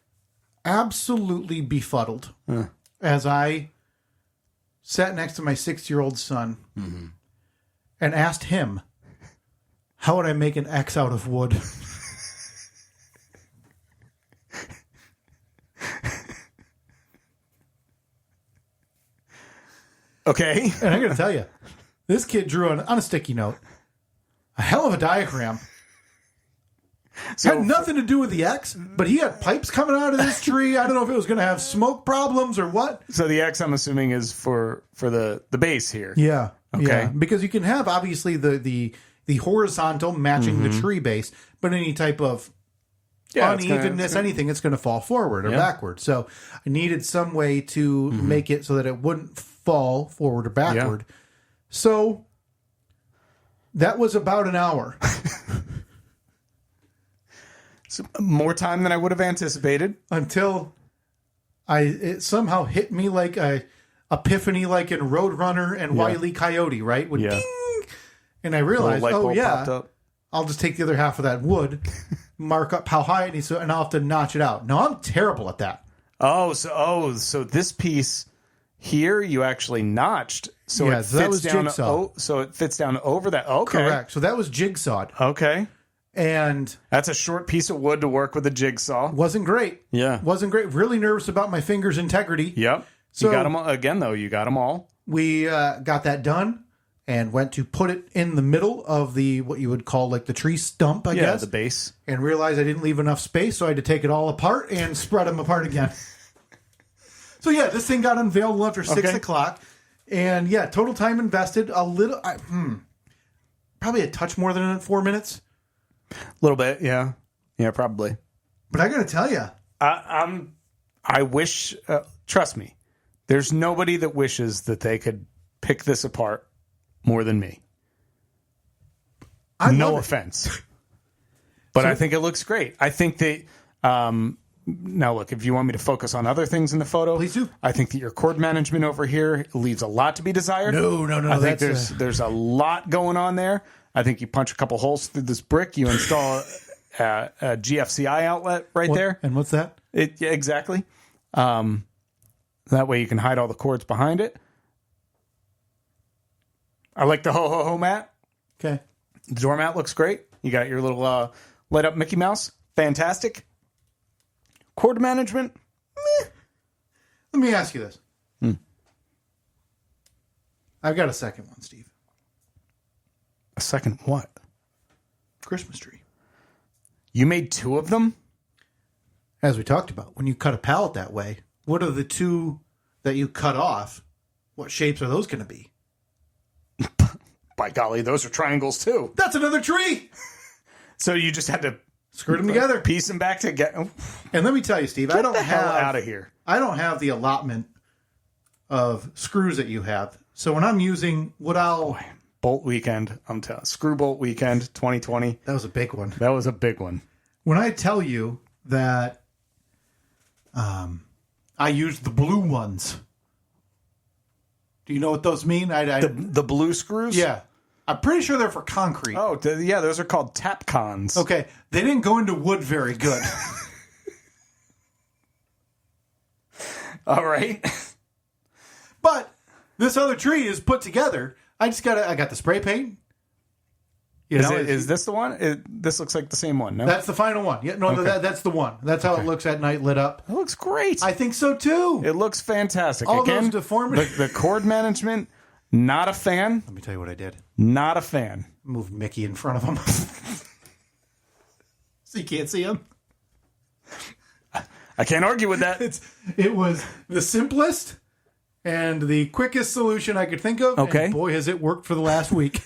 absolutely befuddled, as I sat next to my 6-year-old son and asked him, how would I make an X out of wood? Okay. And I got to tell you, this kid drew on a sticky note a hell of a diagram. So, had nothing to do with the X, but he had pipes coming out of this tree. I don't know if it was going to have smoke problems or what. So the X, I'm assuming, is for the base here. Yeah. Okay. Yeah. Because you can have, obviously, the horizontal matching the tree base, but any type of unevenness, anything, it's going to fall forward or backward. So I needed some way to make it so that it wouldn't fall forward or backward. Yeah. So that was about an hour. So more time than I would have anticipated. Until it somehow hit me like a epiphany, like in Roadrunner and Wile E. Coyote, right? With ding! And I realized, popped up. I'll just take the other half of that wood, mark up how high it needs to, and I'll have to notch it out. Now, I'm terrible at that. So this piece here you actually notched. So it fits down. So it fits down over that. Okay, correct. So that was jigsawed. Okay. And that's a short piece of wood to work with a jigsaw. Wasn't great. Yeah. Wasn't great. Really nervous about my fingers' integrity. Yep. So you got them all. Again, though, you got them all. We got that done and went to put it in the middle of what you would call like the tree stump, I guess. Yeah, the base. And realized I didn't leave enough space, so I had to take it all apart and spread them apart again. So yeah, this thing got unveiled after 6 o'clock. And yeah, total time invested, a little, probably a touch more than 4 minutes. A little bit, yeah. Yeah, probably. But I got to tell you. I wish, trust me, there's nobody that wishes that they could pick this apart more than me. No offense. But I think it looks great. I think they, now look, if you want me to focus on other things in the photo, please do. I think that your cord management over here leaves a lot to be desired. No. I think there's a lot going on there. I think you punch a couple holes through this brick. You install a GFCI outlet there. And what's that? Yeah, exactly. That way you can hide all the cords behind it. I like the ho-ho-ho mat. Okay. The doormat looks great. You got your little light up Mickey Mouse. Fantastic. Cord management. Meh. Let me ask you this. I've got a second one, Steve. A second what? Christmas tree. You made 2 of them? As we talked about, when you cut a pallet that way, what are the 2 that you cut off? What shapes are those going to be? By golly, those are triangles too. That's another tree! So you just had to skirt them together. Piece them back together. And let me tell you, Steve, Get the hell out of here. I don't have the allotment of screws that you have. So when I'm using Bolt weekend, I'm telling Screw Bolt weekend 2020. That was a big one. That was a big one. When I tell you that I used the blue ones. Do you know what those mean? The blue screws? Yeah. I'm pretty sure they're for concrete. Oh, yeah, those are called Tapcons. Okay. They didn't go into wood very good. All right. But this other tree is put together. I got the spray paint. Is this the one? This looks like the same one, no? That's the final one. Yeah, no, okay. That's the one. That's how it looks at night lit up. It looks great. I think so, too. It looks fantastic. All those deformities. The cord management, not a fan. Let me tell you what I did. Not a fan. Move Mickey in front of him. So you can't see him. I can't argue with that. It was the simplest and the quickest solution I could think of. Okay. And boy, has it worked for the last week.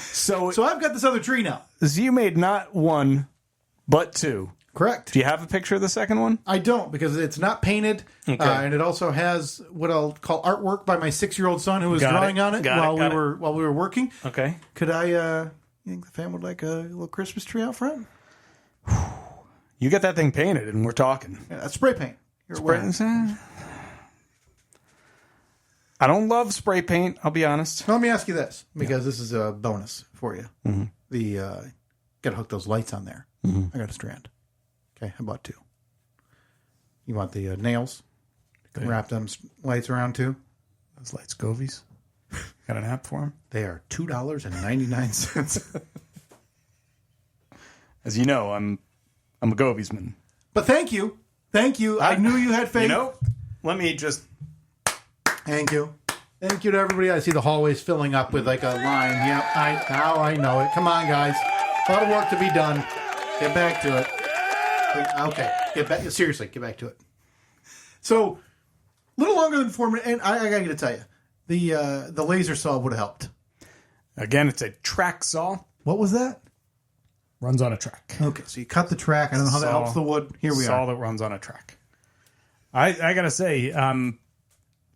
So I've got this other tree now. So you made not 1, but 2. Correct. Do you have a picture of the second one? I don't, because it's not painted. Okay. And it also has what I'll call artwork by my 6-year-old son who was drawing on it while we were working. Okay. Could I, you think the fam would like a little Christmas tree out front? You get that thing painted, and we're talking. Yeah, that's spray paint. I don't love spray paint, I'll be honest. Now, let me ask you this, because this is a bonus for you. Mm-hmm. The got to hook those lights on there. Mm-hmm. I got a strand. Okay, I bought 2. You want the nails? You can wrap them lights around too. Those lights Govies. Got an app for them? They are $2.99. As you know, I'm a Goviesman. But thank you. I knew you had faith. Let me just... Thank you. Thank you to everybody. I see the hallways filling up with like a line. Yep, now I know it. Come on, guys. A lot of work to be done. Get back to it. Okay, get back. Seriously, get back to it. So, a little longer than 4 minutes, and I got to tell you, the laser saw would have helped. Again, it's a track saw. What was that? Runs on a track. Okay, so you cut the track. I don't know how that helps the wood. Here we saw are. That runs on a track. I got to say, I'm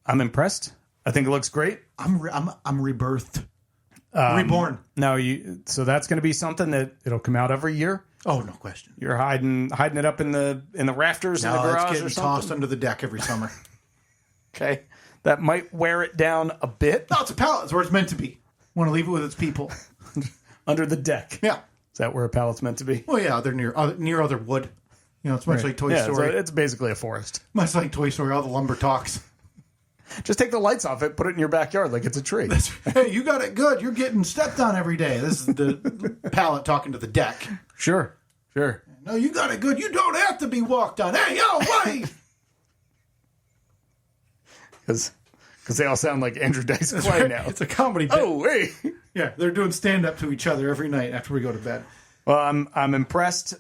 impressed. I think it looks great. I'm rebirthed. Reborn. No, so that's going to be something that it'll come out every year. Oh, no question. You're hiding it up in the rafters in the garage, it's getting or something. tossed under the deck every summer. Okay, that might wear it down a bit. No, it's a pallet. It's where it's meant to be. Want to leave it with its people. Under the deck. Yeah. Is that where a pallet's meant to be? Well, yeah, they're near other wood. It's much like Toy Story. It's basically a forest. Much like Toy Story, all the lumber talks. Just take the lights off it, put it in your backyard like it's a tree. Hey, you got it good. You're getting stepped on every day. This is the pallet talking to the deck. Sure. No, you got it good. You don't have to be walked on. Hey, yo, wait! Because they all sound like Andrew Dice Clay now. It's a comedy bit. Oh, hey. Yeah, they're doing stand-up to each other every night after we go to bed. Well, I'm impressed.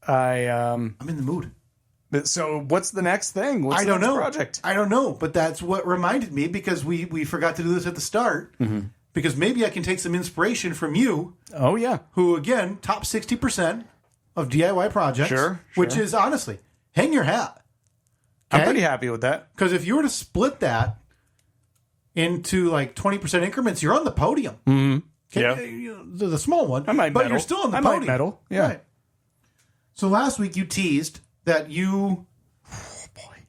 I'm in the mood. So what's the next thing? What's the next project? I don't know, but that's what reminded me, because we forgot to do this at the start. Mm-hmm. Because maybe I can take some inspiration from you. Oh, yeah. Who, again, top 60% of DIY projects. Sure. Which is, honestly, hang your hat. Okay? I'm pretty happy with that. Because if you were to split that into like 20% increments, you're on the podium. Mm-hmm. Okay? Yeah. The small one. I might but medal. You're still on the I podium. Might medal. Yeah. Right. So last week you teased that you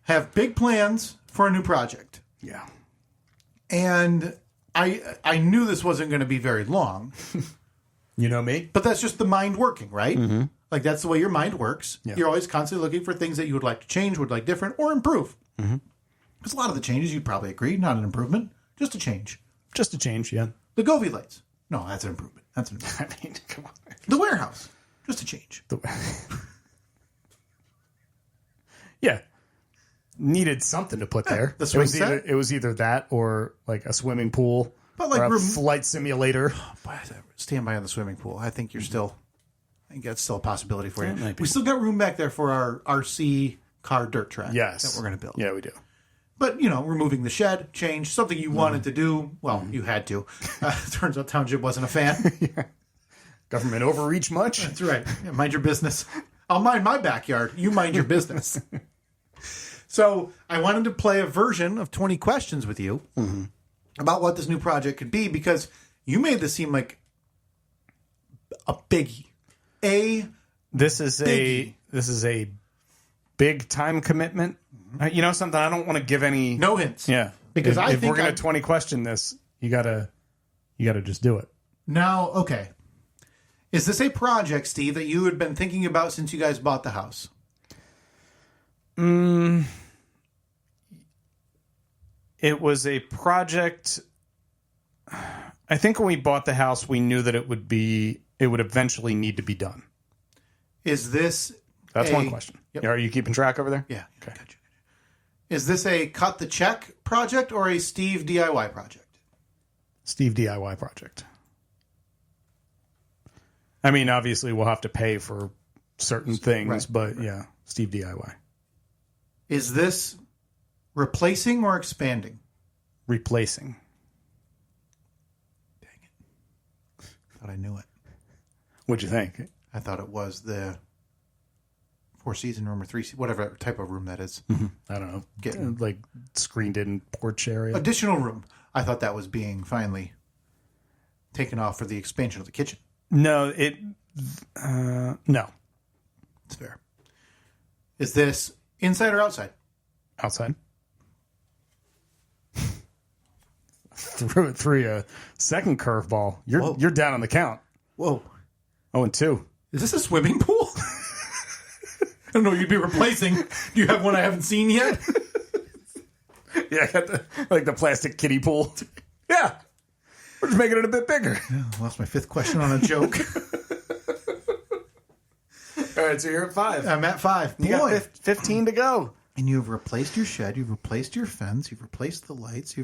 have big plans for a new project. Yeah. And I knew this wasn't going to be very long. You know me. But that's just the mind working, right? Mm-hmm. Like that's the way your mind works. Yeah. You're always constantly looking for things that you would like to change, would like different, or improve. Mm-hmm. Because a lot of the changes, you'd probably agree, not an improvement, just a change. Just a change, yeah. The Govee lights. No, that's an improvement. That's an improvement. I mean, come on. The warehouse. Just a change. Yeah. Needed something to put there. The swing set? It was either that or like a swimming pool, but like or a flight simulator. Stand by on the swimming pool. I think I think that's still a possibility for you. Might be. We still got room back there for our RC car dirt track. Yes. That we're going to build. Yeah, we do. But, removing the shed, change, something you wanted to do. Well, you had to. Turns out Township wasn't a fan. Yeah. Government overreach much? That's right. Yeah, mind your business. I'll mind my backyard. You mind your business. So I wanted to play a version of 20 questions with you about what this new project could be, because you made this seem like a biggie. This is a big time commitment. Something I don't want to give any no hints. Yeah, because if we're going to 20 question this, you gotta just do it. Now, okay, is this a project, Steve, that you had been thinking about since you guys bought the house? It was a project. I think when we bought the house, we knew that it would eventually need to be done. Is this? That's one question. Yep. Are you keeping track over there? Yeah. Okay. Gotcha. Is this a cut the check project or a Steve DIY project? Steve DIY project. I mean, obviously, we'll have to pay for certain things, but yeah, Steve DIY. Is this replacing or expanding? Replacing. Dang it. Thought I knew it. What'd you think? I thought it was the 4-season room or 3, whatever type of room that is. Mm-hmm. I don't know. Like screened-in porch area. Additional room. I thought that was being finally taken off for the expansion of the kitchen. No, no. It's fair. Is this inside or outside? Outside. Threw you a second curveball. You're down on the count. Whoa. 0-2. Is this a swimming pool? I don't know what you'd be replacing. Do you have one I haven't seen yet? Yeah, I got the plastic kiddie pool. Yeah. We're just making it a bit bigger. Yeah, I lost my fifth question on a joke. All right, so you're at 5. I'm at 5. You got 15 to go. And you've replaced your shed. You've replaced your fence. You've replaced the lights.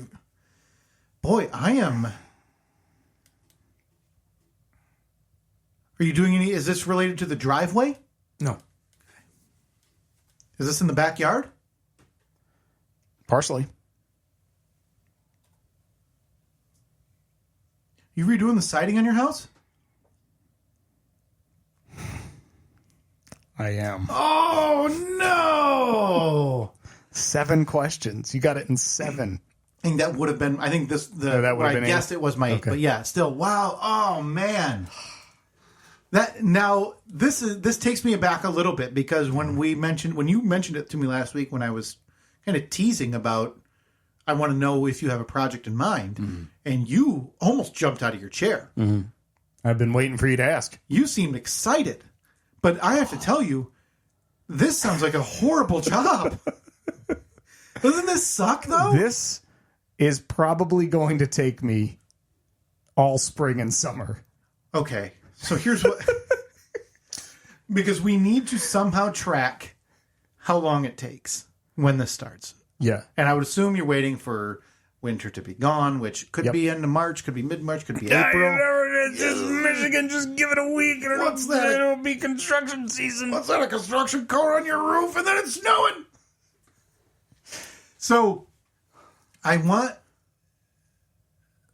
Boy, I am... Are you doing any... Is this related to the driveway? No. Is this in the backyard? Partially. You redoing the siding on your house? I am. Oh, no! 7 questions. You got it in 7. I think that would have been... I think this... that would have been I guessed 8. it was my 8. Okay. But yeah, still, wow. Oh, man. This takes me aback a little bit because when you mentioned it to me last week when I was kind of teasing about I want to know if you have a project in mind, and you almost jumped out of your chair. I've been waiting for you to ask. You seemed excited, but I have to tell you, this sounds like a horrible job. Doesn't this suck though? This is probably going to take me all spring and summer. Okay. So here's what... because we need to somehow track how long it takes when this starts. Yeah. And I would assume you're waiting for winter to be gone, which could be into March, could be mid-March, could be April. Just Michigan, just give it a week and What's that? it'll be construction season. What's that, a construction coat on your roof and then it's snowing? So I want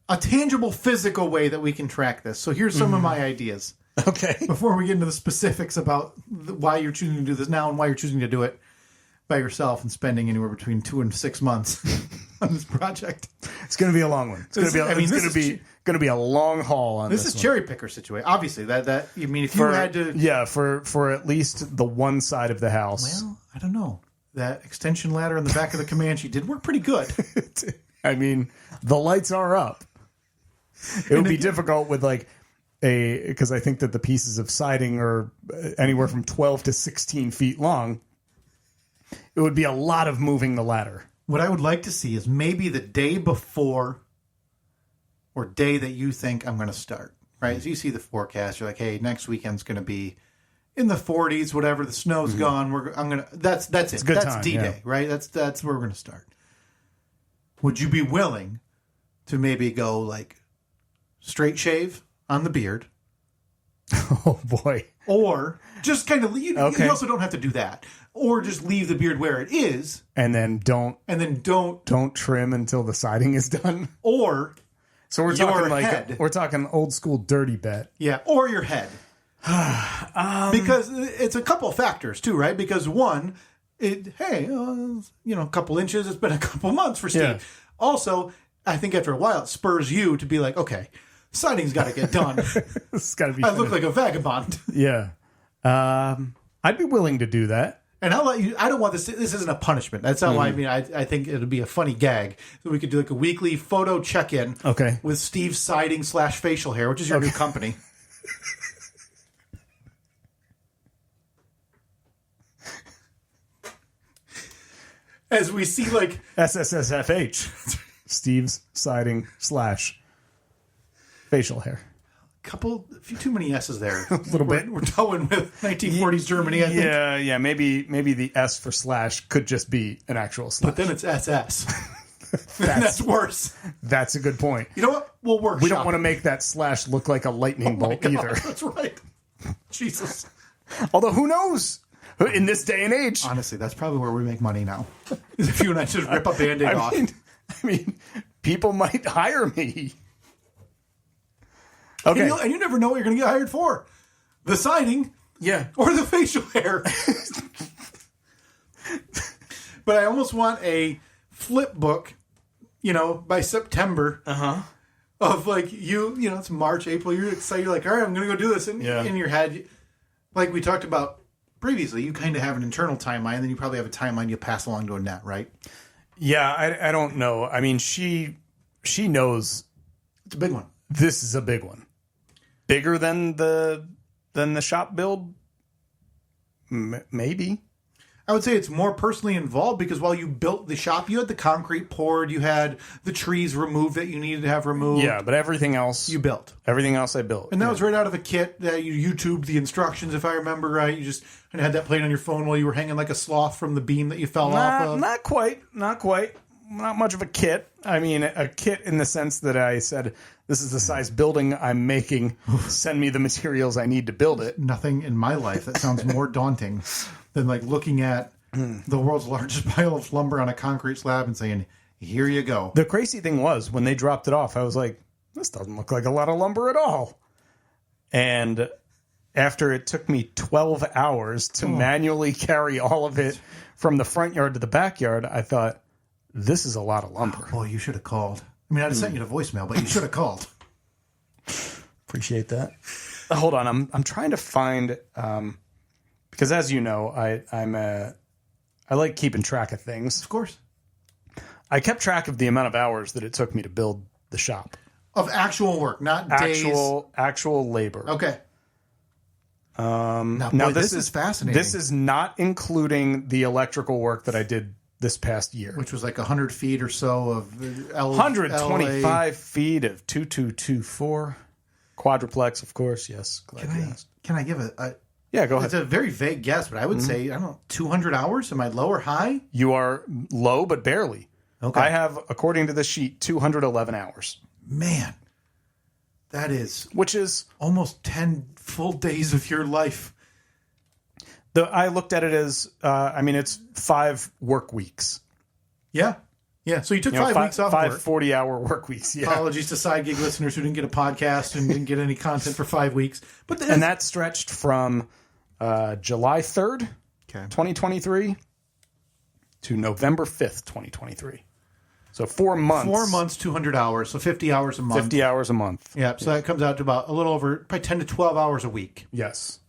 a tangible, physical way that we can track this. So here's some of my ideas. Okay. Before we get into the specifics about why you're choosing to do this now and why you're choosing to do it by yourself and spending anywhere between 2 and 6 months on this project. It's going to be a long one. It's going to be a long haul on this. This is one. cherry picker situation. Obviously, that you mean if you had to for at least the one side of the house. Well, I don't know. That extension ladder in the back of the Comanche did work pretty good. I mean, the lights are up. It would be difficult with because I think that the pieces of siding are anywhere from 12 to 16 feet long. It would be a lot of moving the ladder. What I would like to see is maybe the day before or day that you think I'm going to start, right? So you see the forecast, you're like, hey, next weekend's going to be in the 40s, whatever, the snow's gone. That's it. That's time, D-Day, right? That's where we're going to start. Would you be willing to maybe go like straight shave on the beard? Oh boy. Or just kind of you also don't have to do that. Or just leave the beard where it is. And then don't trim until the siding is done. Or so we're talking old school dirty bet. Yeah, or your head. Because it's a couple of factors too, right? Because one, a couple inches, it's been a couple months for Steve. Yeah. Also, I think after a while it spurs you to be like, okay, siding's got to get done. It's got to be. I look like a vagabond. Yeah. I'd be willing to do that. And I'll let you. I don't want this. This isn't a punishment. That's not why. I mean, I think it'll be a funny gag. So we could do like a weekly photo check-in. Okay. With Steve's siding / facial hair, which is your new company. As we see, like SSSFH, Steve's siding / facial hair. A few too many S's there. A little bit. We're towing with 1940s Germany, I think. Yeah. Maybe the S for / could just be an actual slash. But then it's SS. That's worse. That's a good point. You know what? We'll work. We don't want to make that / look like a lightning bolt either. That's right. Jesus. Although who knows? In this day and age. Honestly, that's probably where we make money now. Is if you and I just rip a Band-Aid off. I mean, people might hire me. Okay. And you never know what you're going to get hired for. The siding. Yeah. Or the facial hair. But I almost want a flip book, by September. Uh-huh. Of like it's March, April. You're excited. You're like, all right, I'm going to go do this. And in your head, like we talked about previously, you kind of have an internal timeline, then you probably have a timeline you pass along to Annette, right? Yeah, I don't know. I mean, she knows It's a big one. this is a big one. Bigger than the shop build? Maybe. I would say it's more personally involved because while you built the shop, you had the concrete poured, you had the trees removed that you needed to have removed. Yeah, but everything else You built. everything else I built. And that was right out of a kit that you YouTubed the instructions, if I remember right. You just kind of had that playing on your phone while you were hanging like a sloth from the beam that you fell off of. Not quite. Not much of a kit. I mean, a kit in the sense that I said, this is the size building I'm making. Send me the materials I need to build it. Nothing in my life that sounds more daunting than like looking at the world's largest pile of lumber on a concrete slab and saying, here you go. The crazy thing was, when they dropped it off, I was like, this doesn't look like a lot of lumber at all. And after it took me 12 hours to manually carry all of it from the front yard to the backyard, I thought, this is a lot of lumber. Boy, you should have called. I mean, I'd have sent you the voicemail, but you should have called. Appreciate that. Hold on, I'm trying to find because as you know, I like keeping track of things. Of course. I kept track of the amount of hours that it took me to build the shop. Of actual work, not days. Actual labor. Okay. Now boy, this is fascinating. This is not including the electrical work that I did this past year. Which was like 100 feet or so of 125 feet of 2224. Quadruplex, of course. Yes. Can I give a yeah, go ahead. It's a very vague guess, but I would say, I don't know, 200 hours? Am I low or high? You are low, but barely. Okay. I have, according to the sheet, 211 hours. Man, that is Which is, almost 10 full days of your life. I looked at it as, it's 5 work weeks. Yeah. Yeah. So you took You know, 5 weeks off five work. 40-hour work weeks. Yeah. Apologies to side gig listeners who didn't get a podcast and didn't get any content for 5 weeks. But And that stretched from July 3rd, 2023 to November 5th, 2023. So 4 months. 4 months, 200 hours. So 50 hours a month. 50 hours a month. Yeah. So that comes out to about a little over, probably 10 to 12 hours a week. Yes.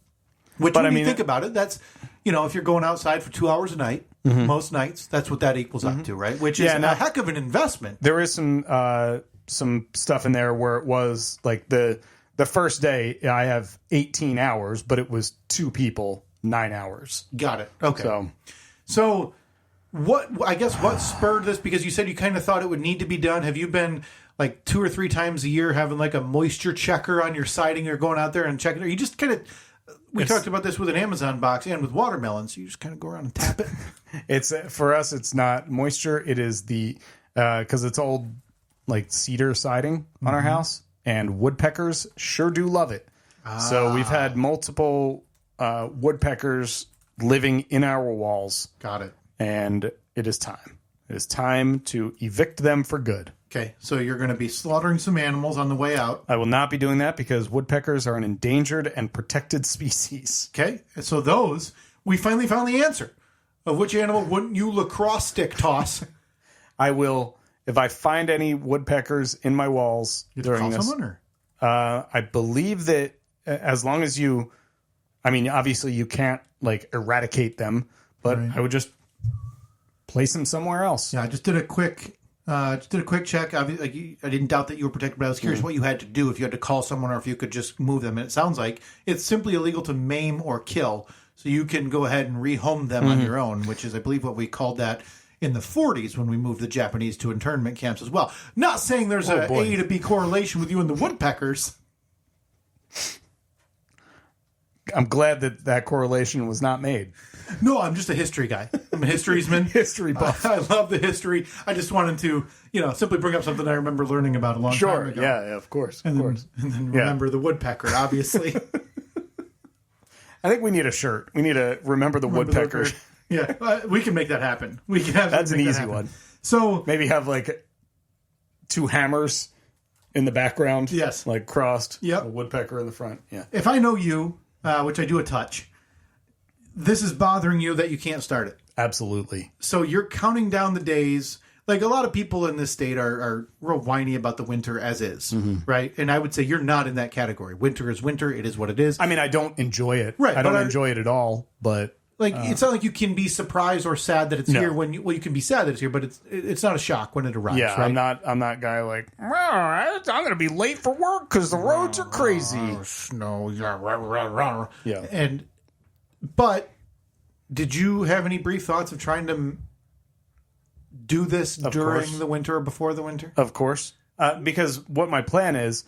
Which, when you think about it, that's, if you're going outside for 2 hours a night, most nights, that's what that equals up to, right? Which is a heck of an investment. There is some stuff in there where it was like the first day I have 18 hours, but it was 2 people, 9 hours. Got it. Okay. So what spurred this? Because you said you kind of thought it would need to be done. Have you been like 2 or 3 times a year having like a moisture checker on your siding or going out there and checking? Or you just kind of... We talked about this with an Amazon box and with watermelons. So you just kind of go around and tap it. It's for us. It's not moisture. It is because it's old like cedar siding on our house, and woodpeckers sure do love it. So we've had multiple woodpeckers living in our walls. Got it. And it is time. It is time to evict them for good. Okay, so you're going to be slaughtering some animals on the way out. I will not be doing that because woodpeckers are an endangered and protected species. Okay, so those, we finally found the answer of which animal wouldn't you lacrosse stick toss. I will, if I find any woodpeckers in my walls during this. Someone, or? I believe that as long as obviously you can't like eradicate them, but right. I would just place them somewhere else. Yeah, I just did a quick check. I didn't doubt that you were protected, but I was curious what you had to do, if you had to call someone or if you could just move them. And it sounds like it's simply illegal to maim or kill. So you can go ahead and rehome them on your own, which is, I believe, what we called that in the 40s when we moved the Japanese to internment camps as well. Not saying there's a to B correlation with you and the woodpeckers. I'm glad that correlation was not made. No, I'm just a history guy. I'm a historiesman. History buff. I love the history. I just wanted to, simply bring up something I remember learning about a long time ago. Yeah, of course. And then remember the woodpecker, obviously. I think we need a shirt. We need to remember the woodpecker. Yeah, we can make that happen. We can have That's an easy one. So maybe have like 2 hammers in the background. Yes. Like crossed. Yep. A woodpecker in the front. Yeah. If I know you, which I do a touch, this is bothering you that you can't start it. Absolutely. So you're counting down the days. like a lot of people in this state are real whiny about the winter as is, right? And I would say you're not in that category. Winter is winter. It is what it is. I mean, I don't enjoy it. Right, I don't enjoy it at all, but... Like it's not like you can be surprised or sad that it's here when you can be sad that it's here, but it's not a shock when it arrives. Yeah, right? I'm not guy like, I'm going to be late for work because the roads are crazy. Snow, yeah. But did you have any brief thoughts of trying to do this during the winter or before the winter? Of course, because what my plan is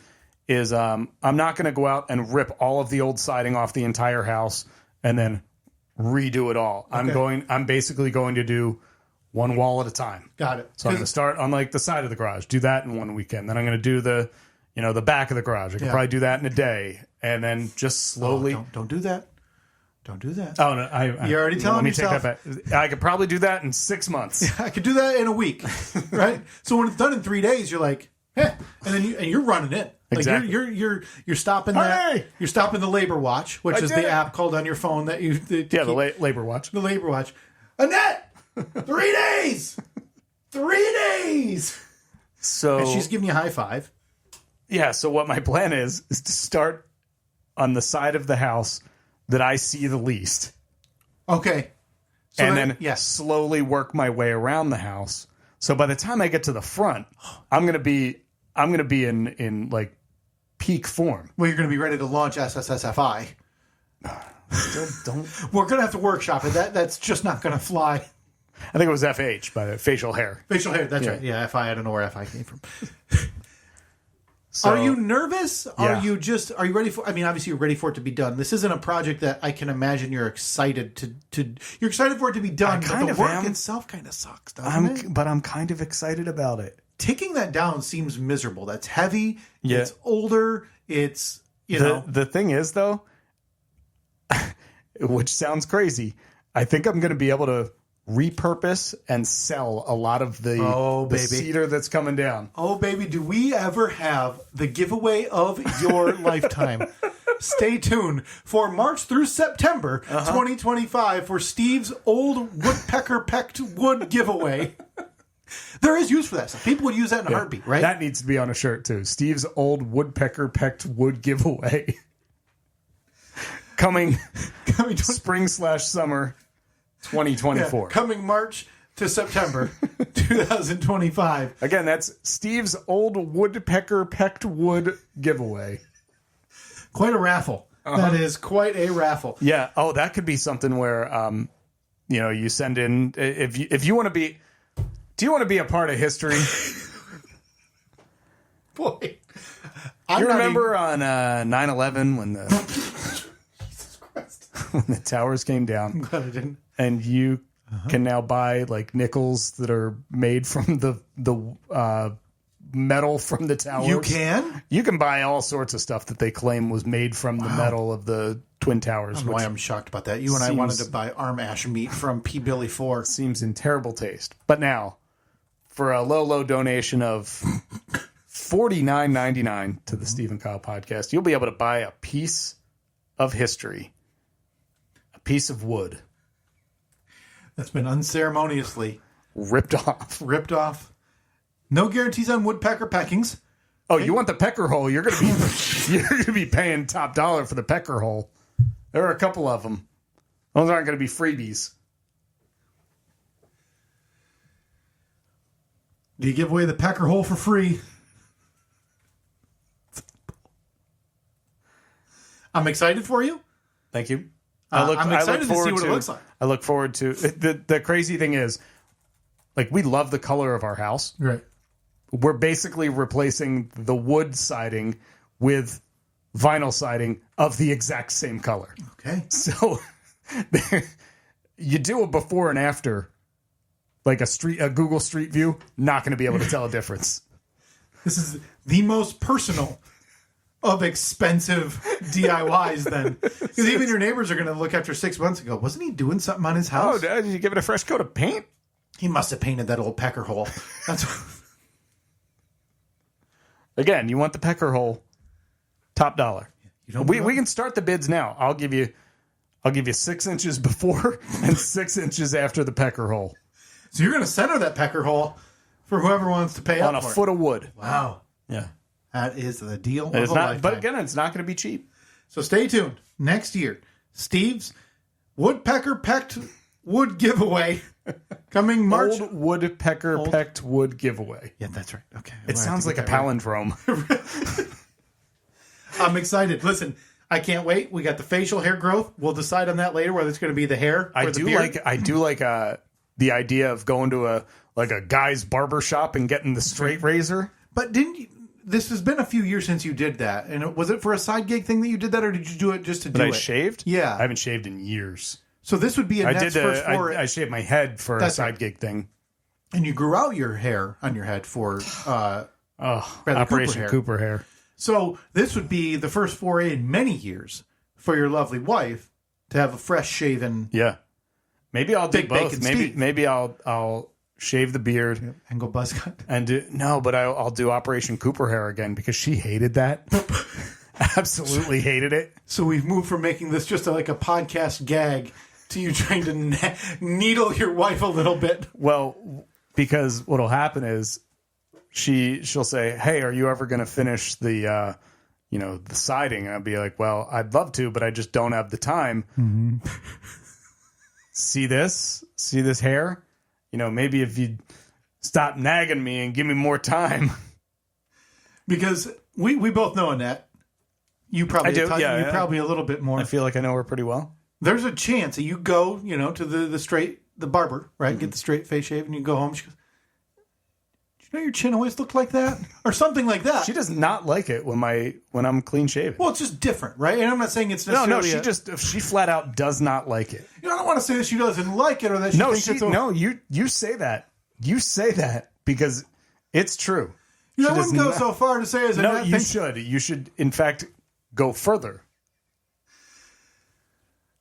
I'm not going to go out and rip all of the old siding off the entire house and then redo it all. Okay. I'm basically going to do one wall at a time. Got it. So I'm going to start on like the side of the garage, do that in one weekend. Then I'm going to do the back of the garage. I can probably do that in a day, and then just slowly. Don't do that. Don't do that. Oh no! You're already telling yourself. Take that back. I could probably do that in 6 months. I could do that in a week, right? So when it's done in 3 days, you're like, and then you're running it. Like exactly. You're stopping that. Hey! You're stopping the Labor Watch, which is the app called on your phone that you. The Labor Watch. The Labor Watch. Annette, 3 days. 3 days. So and she's giving you a high five. Yeah. So what my plan is to start on the side of the house that I see the least. Okay. So and then slowly work my way around the house. So by the time I get to the front, I'm gonna be in like peak form. Well, you're going to be ready to launch SSSFI. Don't. We're going to have to workshop it. That's just not going to fly. I think it was FH by the facial hair. Facial hair. That's right. Yeah, FI. I don't know where FI came from. So, are you nervous? Yeah. Are you ready for? I mean, obviously you're ready for it to be done. This isn't a project that I can imagine you're excited to. You're excited for it to be done, but the work itself kind of sucks, doesn't it? But I'm kind of excited about it. Taking that down seems miserable. That's heavy. Yeah. It's older. It's the thing is though, which sounds crazy. I think I'm going to be able to repurpose and sell a lot of the cedar that's coming down. Oh, baby, do we ever have the giveaway of your lifetime? Stay tuned for March through September 2025 for Steve's old woodpecker-pecked wood giveaway. There is use for that stuff. People would use that in a heartbeat, right? That needs to be on a shirt, too. Steve's old woodpecker-pecked wood giveaway. Coming spring/summer 2024. Yeah, coming March to September 2025. Again, that's Steve's old woodpecker-pecked wood giveaway. Quite a raffle. That is quite a raffle. Yeah. Oh, that could be something where, you send in if you want to be. Do you want to be a part of history? Boy, you remember on 9/11 when when the towers came down? I'm glad I didn't. And you can now buy like nickels that are made from the metal from the towers. You can? You can buy all sorts of stuff that they claim was made from the metal of the Twin Towers. I don't know why I'm shocked about that. You and I wanted to buy arm ash meat from P. Billy 4. Seems in terrible taste. But now, for a low donation of $49.99 to the Steve and Kyle podcast, you'll be able to buy a piece of history. A piece of wood. That's been unceremoniously ripped off. No guarantees on woodpecker peckings. Oh, you want the pecker hole? You're gonna be paying top dollar for the pecker hole. There are a couple of them. Those aren't going to be freebies. Do you give away the pecker hole for free? I'm excited for you. Thank you. I'm excited to see what it looks like. I look forward to the crazy thing is, like, we love the color of our house. Right. We're basically replacing the wood siding with vinyl siding of the exact same color. Okay. So you do a before and after, like a Google Street View, not going to be able to tell a difference. This is the most personal of expensive DIYs then. Because even your neighbors are going to look after 6 months and go, wasn't he doing something on his house? Oh, did you give it a fresh coat of paint? He must have painted that old pecker hole. That's Again, you want the pecker hole, top dollar. We can start the bids now. I'll give you 6 inches before and 6 inches after the pecker hole. So you're going to center that pecker hole for whoever wants to pay on up a for foot of wood. Wow. Yeah. That is the deal of It's a not, lifetime. but again, it's not going to be cheap. So stay tuned. Next year, Steve's Woodpecker Pecked Wood Giveaway coming March. Old woodpecker pecked wood giveaway. Yeah, that's right. Okay. It sounds like a palindrome. I'm excited. Listen, I can't wait. We got the facial hair growth. We'll decide on that later, whether it's going to be the hair or the beard. I do like the idea of going to a guy's barber shop and getting the straight razor. But didn't you? This has been a few years since you did that. And was it for a side gig thing that you did that, or did you do it just to do it? I shaved? Yeah. I haven't shaved in years. So this would be a next first for I shaved my head for a side gig thing. And you grew out your hair on your head for Operation Cooper hair. So this would be the first foray in many years for your lovely wife to have a fresh shaven. Yeah. Maybe I'll do Big both. Bacon Maybe Steve. maybe I'll shave the beard And go buzz cut. and but I'll do Operation Cooper hair again because she hated that. Absolutely hated it. So we've moved from making this just like a podcast gag to you trying to needle your wife a little bit. Well, because what'll happen is she'll say, "Hey, are you ever going to finish the the siding?" And I'll be like, "Well, I'd love to, but I just don't have the time." Mm-hmm. See this hair? Maybe if you stop nagging me and give me more time. Because we both know Annette. You probably I do, you probably a little bit more. I feel like I know her pretty well. There's a chance that you go, to the barber, right? Mm-hmm. Get the straight face shave, and you go home. She goes, "Did you know your chin always looked like that?" Or something like that. She does not like it when I'm clean shaven. Well, it's just different, right? And I'm not saying it's necessarily... she flat out does not like it. I don't want to say that she doesn't like it or that she thinks it's... You say that. You say that because it's true. I wouldn't go so far to say as a... No, you should. You should, in fact, go further.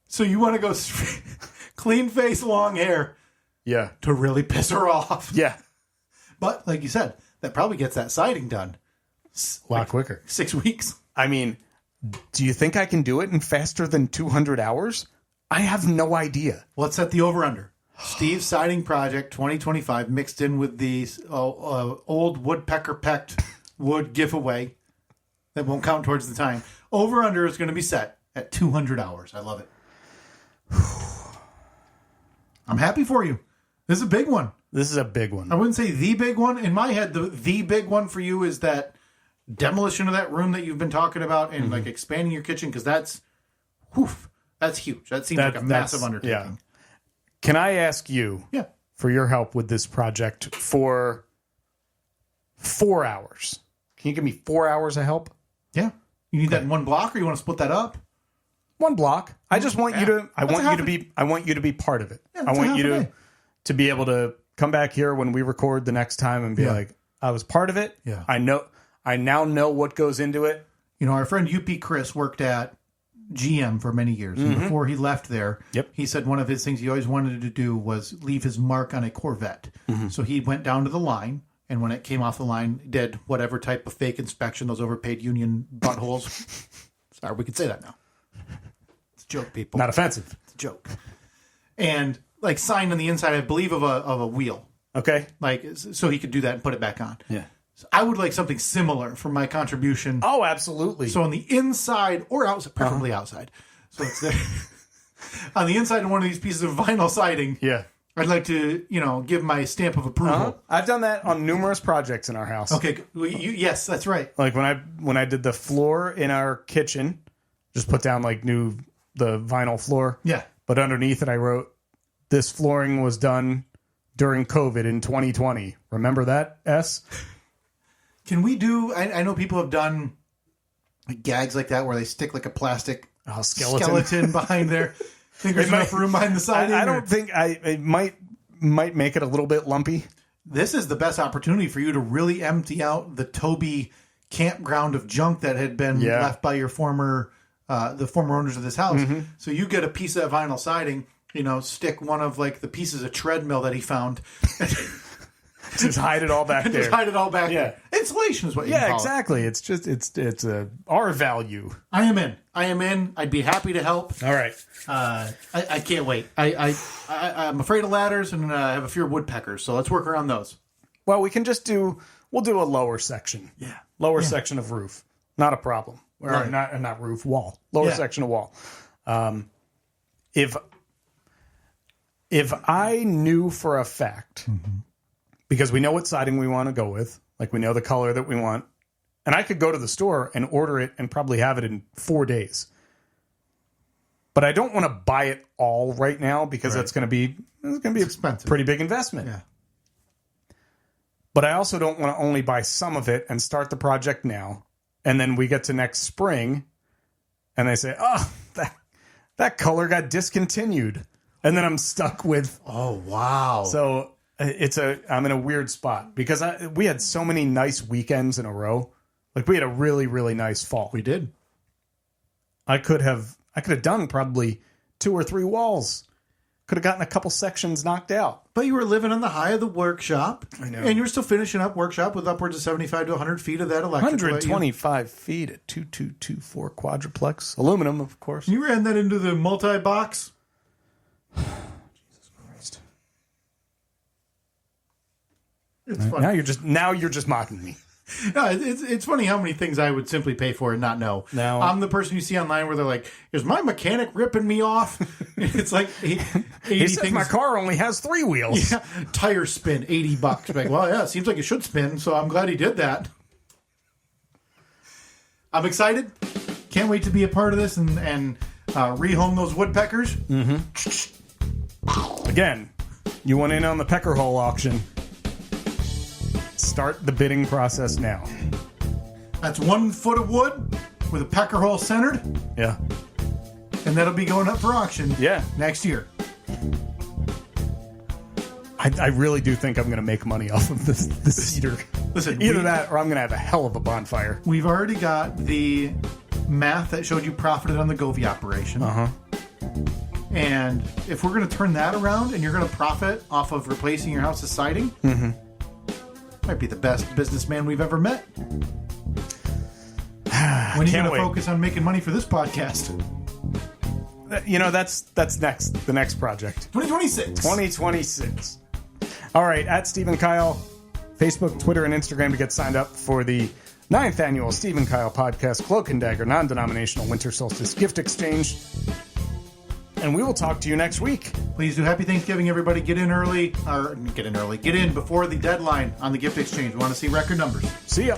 So you want to go clean face, long hair... Yeah. To really piss her off. Yeah. But, like you said, that probably gets that siding done. A lot quicker. 6 weeks. I mean, do you think I can do it in faster than 200 hours? I have no idea. Let's set the over-under. Steve's siding project 2025 mixed in with the old woodpecker pecked wood giveaway. That won't count towards the time. Over-under is going to be set at 200 hours. I love it. I'm happy for you. This is a big one. This is a big one. I wouldn't say the big one. In my head, the big one for you is that demolition of that room that you've been talking about and like expanding your kitchen, because that's huge. That seems like a massive undertaking. Yeah. Can I ask you for your help with this project for 4 hours? Can you give me 4 hours of help? Yeah. You need that in one block, or you want to split that up? One block. I just want you to. I want you to be part of it. Yeah, I want you to be able to come back here when we record the next time and be like, I was part of it. Yeah. I now know what goes into it. Our friend UP Chris worked at GM for many years. And before he left there, he said one of his things he always wanted to do was leave his mark on a Corvette. So he went down to the line, and when it came off the line, did whatever type of fake inspection, those overpaid union buttholes. Sorry, we can say that now. It's a joke, people. Not offensive. It's a joke. And signed on the inside, I believe, of a wheel. Okay. So he could do that and put it back on. Yeah. So I would like something similar for my contribution. Oh, absolutely. So on the inside or outside, preferably outside. So it's there. On the inside of one of these pieces of vinyl siding. Yeah. I'd like to, give my stamp of approval. I've done that on numerous projects in our house. Okay. Yes, that's right. Like when I did the floor in our kitchen, just put down the vinyl floor. Yeah. But underneath it, I wrote, "This flooring was done during COVID in 2020. Remember that, S?" Can we do? I know people have done gags like that where they stick a plastic skeleton behind there. Think there's enough room behind the siding? I don't think it might make it a little bit lumpy. This is the best opportunity for you to really empty out the Toby campground of junk that had been left by your former owners of this house. So you get a piece of vinyl siding, stick one of the pieces of treadmill that he found. Just hide it all back there. Just hide it all back there. Insulation is what you call it. Exactly. It's just it's a R value. I am in. I'd be happy to help. All right. I can't wait. I'm afraid of ladders and I have a fear of woodpeckers. So let's work around those. Well, we can just we'll do a lower section. Yeah. Lower section of roof. Not a problem. Or Right. not roof, wall. Lower section of wall. If I knew for a fact, because we know what siding we want to go with, like we know the color that we want, and I could go to the store and order it and probably have it in 4 days. But I don't want to buy it all right now because that's going to be expensive. A pretty big investment. Yeah. But I also don't want to only buy some of it and start the project now. And then we get to next spring and they say, oh, that color got discontinued. And then I'm stuck with. Oh, wow. So I'm in a weird spot because we had so many nice weekends in a row. Like we had a really, really nice fall. We did. I could have done probably 2 or 3 walls. Could have gotten a couple sections knocked out. But you were living on the high of the workshop. I know. And you were still finishing up workshop with upwards of 75 to 100 feet of that electric. 125 feet at 2224 quadruplex. Aluminum, of course. You ran that into the multi-box? Jesus Christ. It's funny. Now you're just mocking me. No, it's funny how many things I would simply pay for and not know. Now, I'm the person you see online where they're like, is my mechanic ripping me off? It's like 80 he says things. my car only has 3 wheels. Yeah, tire spin, $80. Like, well, yeah, it seems like it should spin, so I'm glad he did that. I'm excited. Can't wait to be a part of this and rehome those woodpeckers. Again, you want in on the pecker hole auction. Start the bidding process now. That's 1 foot of wood with a pecker hole centered, Yeah. and that'll be going up for auction next year. I really do think I'm going to make money off of the cedar. Listen, Either that or I'm going to have a hell of a bonfire. We've already got the math that showed you profited on the Govee operation. And if we're going to turn that around and you're going to profit off of replacing your house's siding, might be the best businessman we've ever met. When are you going to focus on making money for this podcast? You know, that's next. The next project. 2026. 2026. All right, at Stephen Kyle, Facebook, Twitter, and Instagram to get signed up for the 9th annual Stephen Kyle Podcast Cloak and Dagger Non-Denominational Winter Solstice Gift Exchange. And we will talk to you next week. Please do. Happy Thanksgiving, everybody. Get in early. Get in before the deadline on the gift exchange. We want to see record numbers. See ya.